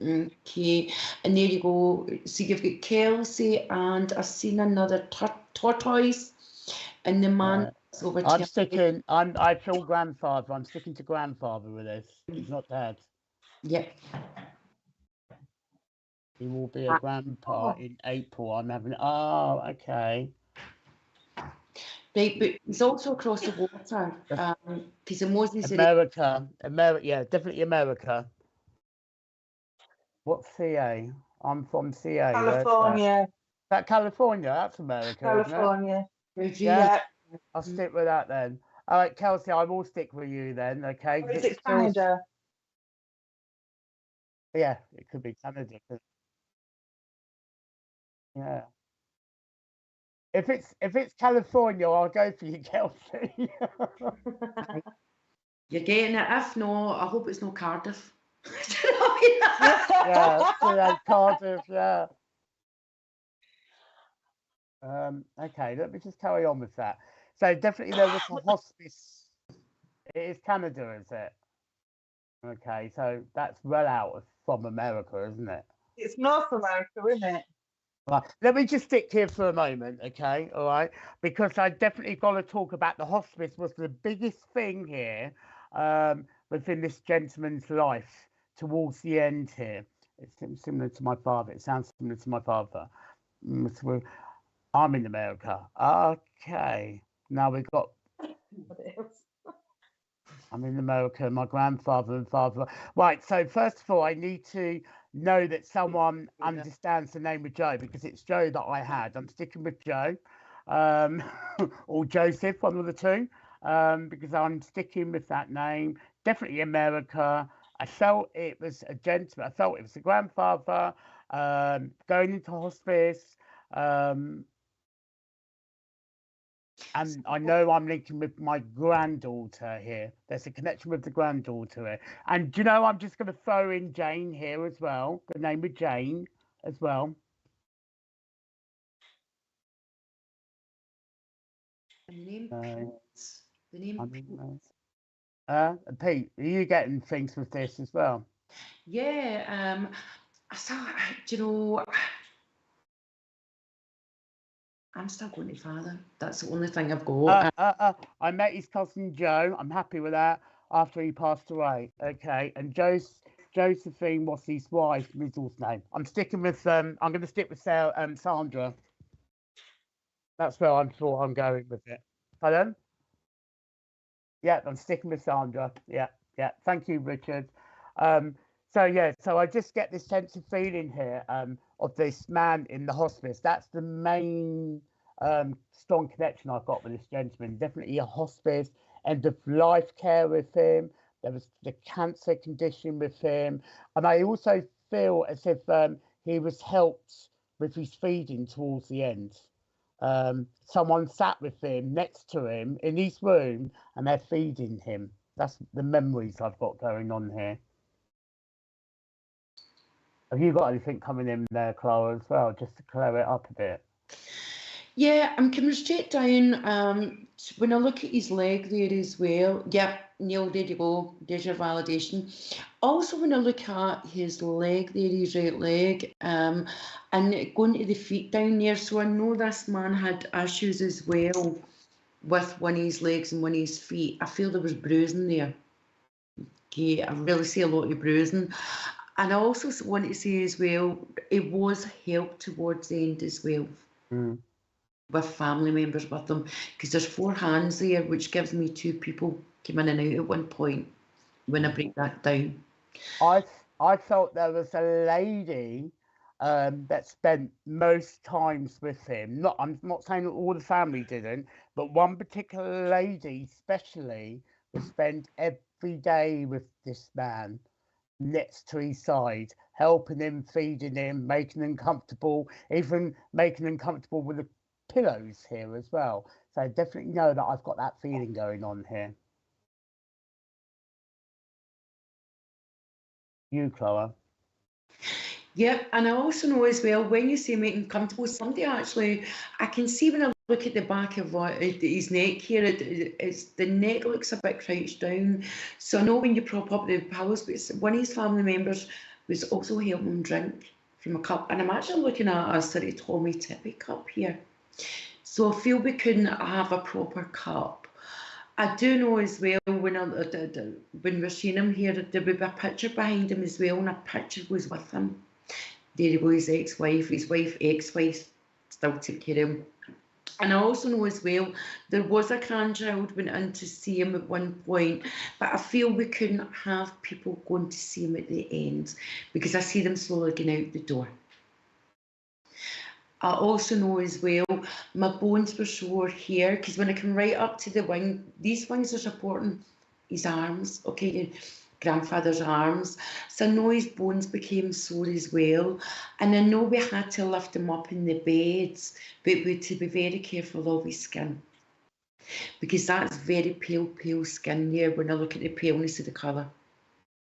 Okay, and there you go. So you've got Kelsey, and I've seen another tortoise, and the man. Over I feel grandfather. I'm sticking to grandfather with this. He's not dad. Yep. He will be a grandpa in April. I'm having. Oh, okay. Right, but he's also across the water. Because Moses. America, yeah, definitely America. What's CA? I'm from CA. California. That California? That's America. California. Isn't it? Yeah. I'll stick with that then. All right, Kelsey, I will stick with you then. Okay. Or is it Canada? Yeah, it could be Canada. Yeah. If it's California, I'll go for you, Kelsey. You're getting it. If not, I hope it's no Cardiff. Do you know what I mean? Yeah, Cardiff, yeah. Okay, let me just carry on with that. So definitely there was a hospice. It is Canada, is it? Okay, so that's well out from America, isn't it? It's North America, isn't it? Right. Let me just stick here for a moment, okay? All right, because I definitely got to talk about the hospice was the biggest thing here within this gentleman's life towards the end here. It's similar to my father. It sounds similar to my father. So I'm in America. Okay, now we've got. I'm in America. My grandfather and father. Right. So first of all, I need to know that someone understands the name of Joe because it's Joe that I had. I'm sticking with Joe, or Joseph, one of the two, because I'm sticking with that name. Definitely America. I felt it was a gentleman. I felt it was a grandfather going into hospice. And I know I'm linking with my granddaughter here. There's a connection with the granddaughter here. And do you know, I'm just going to throw in Jane here as well. The name of Jane as well. And the name Pete. The name Pete. Pete, are you getting things with this as well? Yeah. So, do you know, I'm still going to father. That's the only thing I've got. I met his cousin Joe. I'm happy with that after he passed away. Okay. And Josephine was his wife, Middle's name. I'm sticking with I'm going to stick with Sandra. That's where I thought I'm going with it. Pardon? Yeah, I'm sticking with Sandra. Yeah. Thank you, Richard. So I just get this sense of feeling here of this man in the hospice. That's the main strong connection I've got with this gentleman. Definitely a hospice, end of life care with him. There was the cancer condition with him. And I also feel as if he was helped with his feeding towards the end. Someone sat with him next to him in his room and they're feeding him. That's the memories I've got going on here. Have you got anything coming in there, Clara, as well, just to clear it up a bit? Yeah, I'm coming straight down. When I look at his leg there as well, yeah, Neil, there you go, there's your validation. Also, when I look at his leg there, his right leg, and going to the feet down there, so I know this man had issues as well with one of his legs and one of his feet. I feel there was bruising there. Okay, I really see a lot of bruising. And I also want to say as well, it was help towards the end as well. With family members with them, because there's 4 hands there, which gives me 2 people came in and out at one point when I break that down. I felt there was a lady that spent most times with him. I'm not saying that all the family didn't, but one particular lady especially would spend every day with this man next to his side, helping him, feeding him, making him comfortable, even making him comfortable with the pillows here as well. So I definitely know that I've got that feeling going on here. You, Clara? Yep, and I also know as well, when you say making comfortable, somebody actually, I can see when I look at the back of his neck here, it's the neck looks a bit crouched down. So I know when you prop up the pillows, but one of his family members was also helping him drink from a cup. And I'm actually looking at a sort of Tommy Tippy cup here. So I feel we couldn't have a proper cup. I do know as well when we're seeing him here, there would be a picture behind him as well, and a picture was with him. There you go, his ex-wife, ex-wife still took care of him. And I also know as well, there was a grandchild went in to see him at one point, but I feel we couldn't have people going to see him at the end because I see them slowly getting out the door. I also know as well, my bones were sore here because when I come right up to the wing, these wings are supporting his arms, okay? grandfather's arms. So I know his bones became sore as well. And I know we had to lift him up in the beds, but we had to be very careful of his skin. Because that's very pale skin there when I look at the paleness of the colour.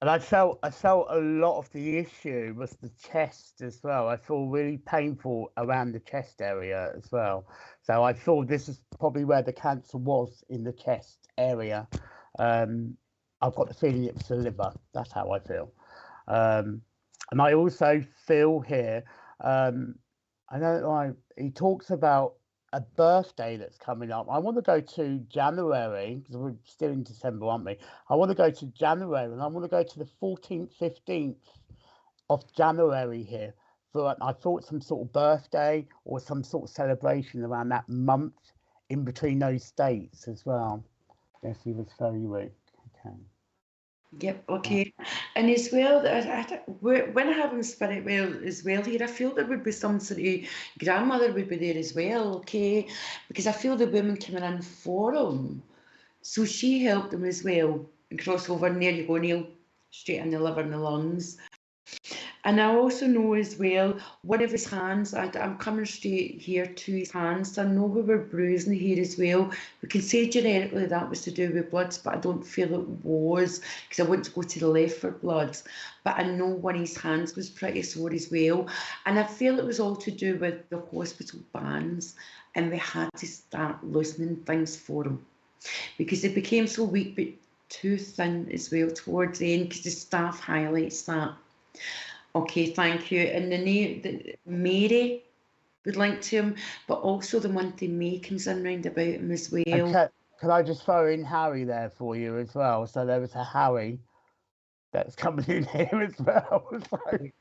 And I felt a lot of the issue was the chest as well. I feel really painful around the chest area as well. So I thought this is probably where the cancer was, in the chest area. I've got the feeling it was the liver. That's how I feel. And I also feel here, I don't know, he talks about a birthday that's coming up. I want to go to January, because we're still in December, aren't we? I want to go to January, and I want to go to the 14th, 15th of January here for, I thought, some sort of birthday or some sort of celebration around that month in between those dates as well. Yes, he was very weak. Okay. Yep, okay. And as well, when I have him spirit well as well here, I feel there would be some sort of grandmother would be there as well, okay? Because I feel the woman coming in for him. So she helped him as well. And cross over, and there you go, Neil, straight in the liver and the lungs. And I also know as well, one of his hands, I'm coming straight here to his hands, so I know we were bruising here as well. We can say generically that was to do with bloods, but I don't feel it was, because I went to go to the left for bloods. But I know one of his hands was pretty sore as well. And I feel it was all to do with the hospital bans, and we had to start loosening things for him. Because it became so weak, but too thin as well towards the end, because the staff highlights that. Okay, thank you. And the name, Mary would link to him, but also the month of May comes in round about him as well. Okay. Can I just throw in Harry there for you as well? So there was a Harry that's coming in here as well.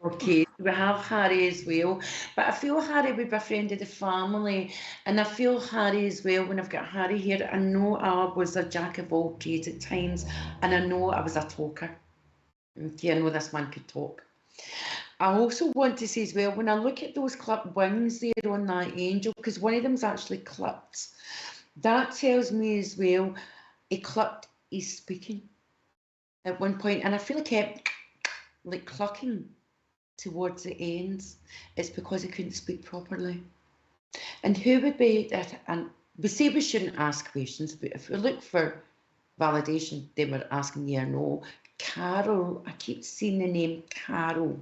Okay, we have Harry as well, but I feel Harry would be a friend of the family, and I feel Harry as well. When I've got Harry here, I know I was a jack of all trades at times, and I know I was a talker. Okay, I know this man could talk. I also want to say as well, when I look at those clipped wings there on that angel, because one of them's actually clipped, that tells me as well, he clipped his speaking at one point, and I feel like he kept like clucking towards the ends. It's because he couldn't speak properly. And who would be that? And we say we shouldn't ask questions, but if we look for validation, then we're asking yeah or no. Carol, I keep seeing the name Carol.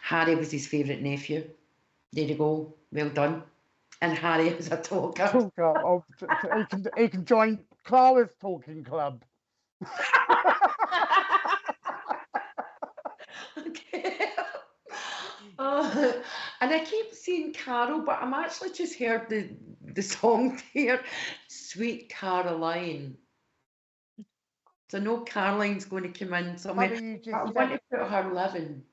Harry was his favourite nephew. There you go. Well done. And Harry was a talker. Oh, he can join Clara's talking club. Okay. And I keep seeing Carol, but I'm actually just heard the song here, Sweet Caroline. So I know Caroline's going to come in somewhere. I want to put her living.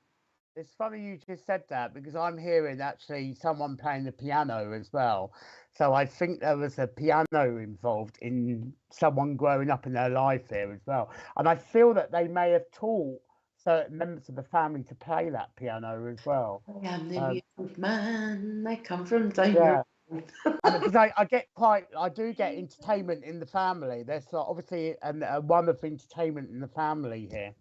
It's funny you just said that, because I'm hearing actually someone playing the piano as well. So I think there was a piano involved in someone growing up in their life here as well. And I feel that they may have taught certain members of the family to play that piano as well. I am the music man. I come from down yeah. And because I do get entertainment in the family. There's obviously one of entertainment in the family here,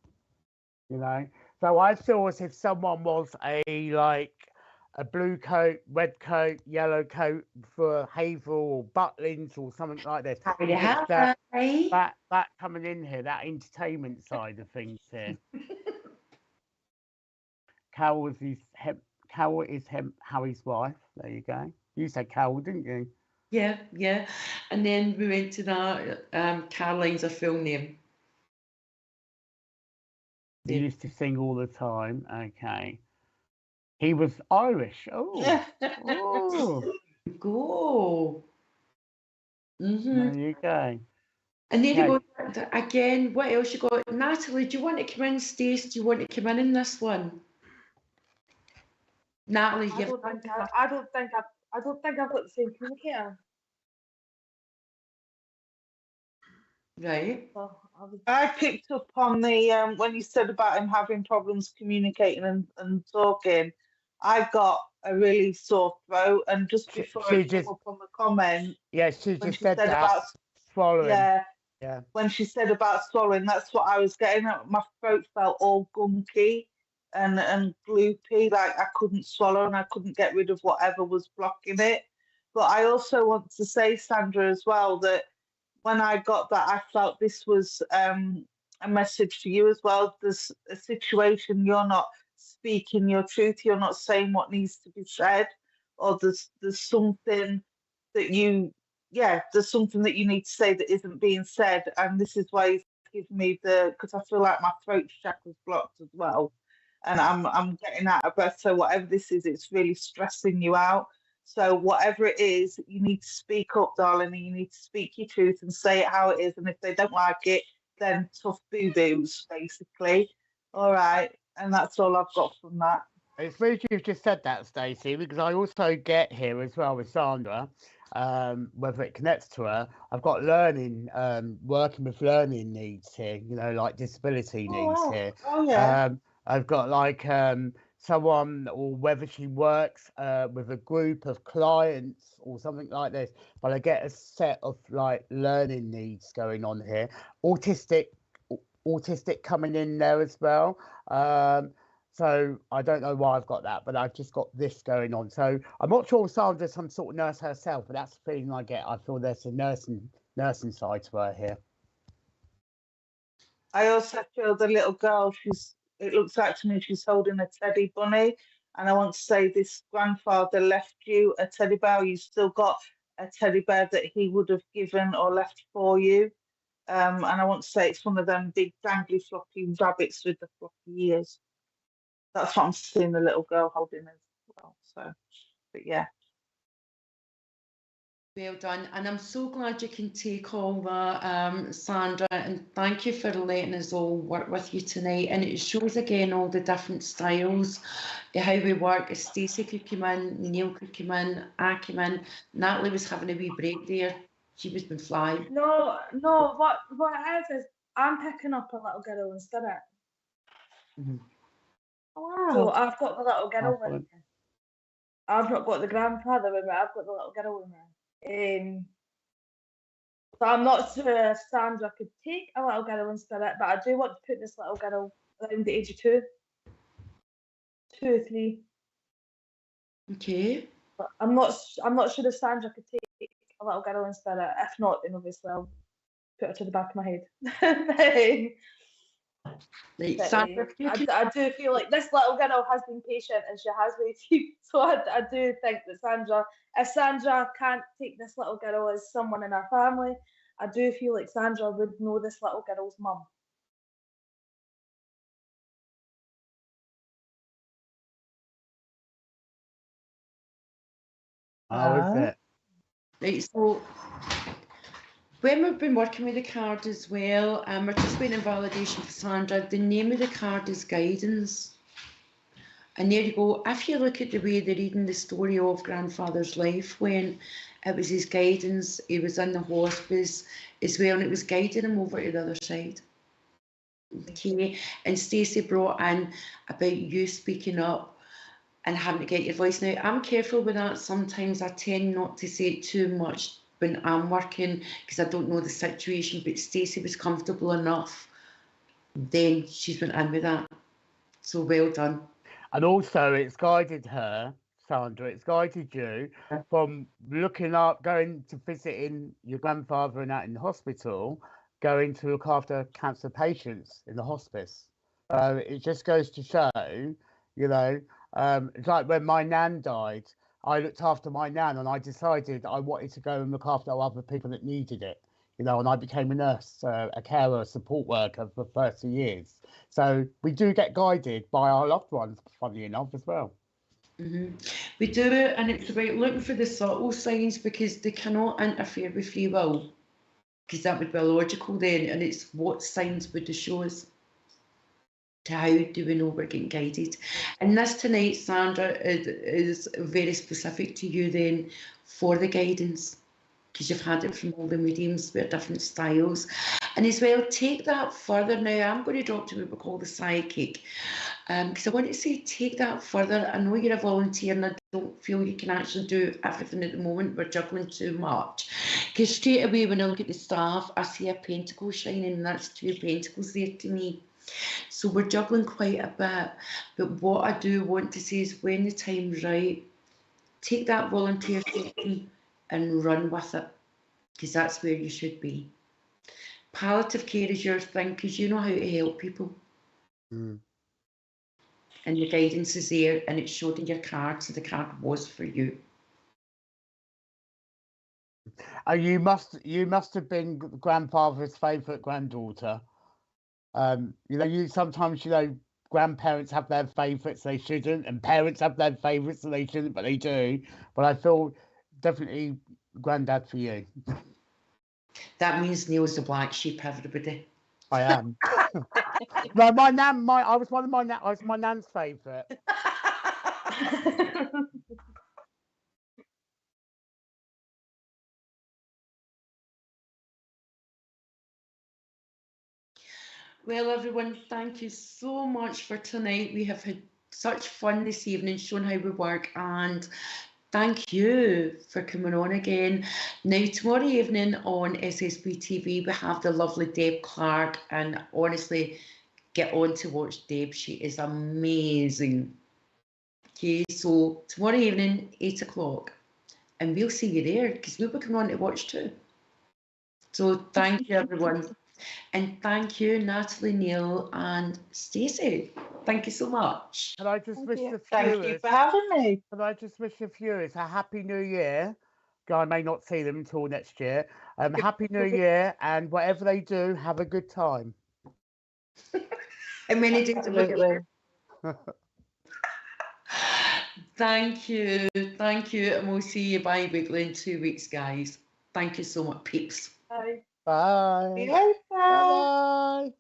you know. So I feel as if someone was a blue coat, red coat, yellow coat for Havel or Butlins or something like this. That coming in here, that entertainment side of things here. Carol is Harry's wife. There you go. You said Carol, didn't you? Yeah. And then we went to that. Caroline's a full name. He used to sing all the time. Okay. He was Irish. Oh. Go. There you go. And then you go again. What else you got? Natalie, do you want to come in? Stace, do you want to come in this one? Natalie, I don't think I've got the same communicator. Right. So I picked up on the when you said about him having problems communicating and talking. I got a really sore throat, and just before I came up on the comment, she just said that about swallowing. Yeah, Yeah. When she said about swallowing, that's what I was getting at. My throat felt all gunky and gloopy, like I couldn't swallow and I couldn't get rid of whatever was blocking it. But I also want to say, Sandra, as well, that when I got that, I felt this was a message to you as well. There's a situation, you're not speaking your truth, you're not saying what needs to be said, or there's something that there's something that you need to say that isn't being said. And this is why he's given me because I feel like my throat chakra's blocked as well. And I'm getting out of breath. So whatever this is, it's really stressing you out. So whatever it is, you need to speak up, darling, and you need to speak your truth and say it how it is. And if they don't like it, then tough boo-boos, basically. All right. And that's all I've got from that. It's funny you've just said that, Stacey, because I also get here as well with Sandra, whether it connects to her. I've got learning, working with learning needs here, like disability needs here. Oh, yeah. I've got like someone, or whether she works with a group of clients or something like this, but I get a set of like learning needs going on here. Autistic coming in there as well. So I don't know why I've got that, but I've just got this going on. So I'm not sure if Sandra's some sort of nurse herself, but that's the feeling I get. I feel there's a nursing side to her here. I also feel the little girl, it looks like to me she's holding a teddy bunny. And I want to say this grandfather left you a teddy bear. You still got a teddy bear that he would have given or left for you. And I want to say it's one of them big dangly floppy rabbits with the floppy ears. That's what I'm seeing the little girl holding as well. So, but yeah. Well done, and I'm so glad you can take all that, Sandra, and thank you for letting us all work with you tonight. And it shows again all the different styles, how we work. Stacey could come in, Neil could come in, I came in, Natalie was having a wee break there. She was been flying. No, what it is I'm picking up a little girl in spirit. Mm-hmm. Wow. So I've got the little girl with me. I've not got the grandfather with me, I've got the little girl with me. So I'm not sure if Sandra could take a little girl in spirit, but I do want to put this little girl around the age of 2 or 3. Okay. But I'm not sure if Sandra could take a little girl in spirit. If not, then obviously I'll put her to the back of my head. Like, But, Sandra, I do feel like this little girl has been patient and she has waited. So I do think that if Sandra can't take this little girl as someone in her family, I do feel like Sandra would know this little girl's mum. How is it? Right, so when we've been working with the card as well, we're just waiting validation for Sandra. The name of the card is Guidance. And there you go. If you look at the way they're reading the story of grandfather's life, when it was his guidance, he was in the hospice as well, and it was guiding him over to the other side. Okay, and Stacey brought in about you speaking up and having to get your voice. Now, I'm careful with that. Sometimes I tend not to say it too much when I'm working because I don't know the situation, but Stacey was comfortable enough. Then she's went in with that. So well done. And also, it's guided her, Sandra, it's guided you from looking up, going to visiting your grandfather and that in the hospital, going to look after cancer patients in the hospice. It just goes to show, it's like when my nan died, I looked after my nan and I decided I wanted to go and look after other people that needed it. And I became a nurse, a carer, a support worker for 30 years. So we do get guided by our loved ones, funny enough, as well. Mm-hmm. We do it, and it's about looking for the subtle signs because they cannot interfere with free will, because that would be illogical then, and it's what signs would they show us to how do we know we're getting guided. And this tonight, Sandra, is very specific to you then for the guidance, because you've had it from all the mediums with different styles. And as well, take that further. Now, I'm going to drop to what we call the psychic, because I want to say take that further. I know you're a volunteer and I don't feel you can actually do everything at the moment. We're juggling too much. Because straight away when I look at the staff, I see a pentacle shining, and that's 2 pentacles there to me. So we're juggling quite a bit. But what I do want to say is when the time's right, take that volunteer setting and run with it, because that's where you should be. Palliative care is your thing, because you know how to help people. Mm. And the guidance is there, and it's showed in your card, so the card was for you. You must have been grandfather's favourite granddaughter. Sometimes grandparents have their favourites they shouldn't, and parents have their favourites and they shouldn't, but they do. But I feel definitely granddad for you. That means Neil's the black sheep, everybody. I am. No, my nan. I was my nan's favourite. Well, everyone, thank you so much for tonight. We have had such fun this evening, showing how we work, and thank you for coming on again. Now, tomorrow evening on SSB TV, we have the lovely Deb Clark, and honestly, get on to watch Deb. She is amazing. Okay, so tomorrow evening, 8 o'clock, and we'll see you there, because we'll be coming on to watch too. So thank you, everyone. And thank you, Natalie, Neil, and Stacey. Thank you so much. Can I just wish the viewers? Thank you for having me. Can I just wish the viewers a happy new year? I may not see them until next year. Happy new year, and whatever they do, have a good time. And many days Absolutely. Thank you, and we'll see you bi-weekly in 2 weeks, guys. Thank you so much, peeps. Bye. Bye. See you later. Bye.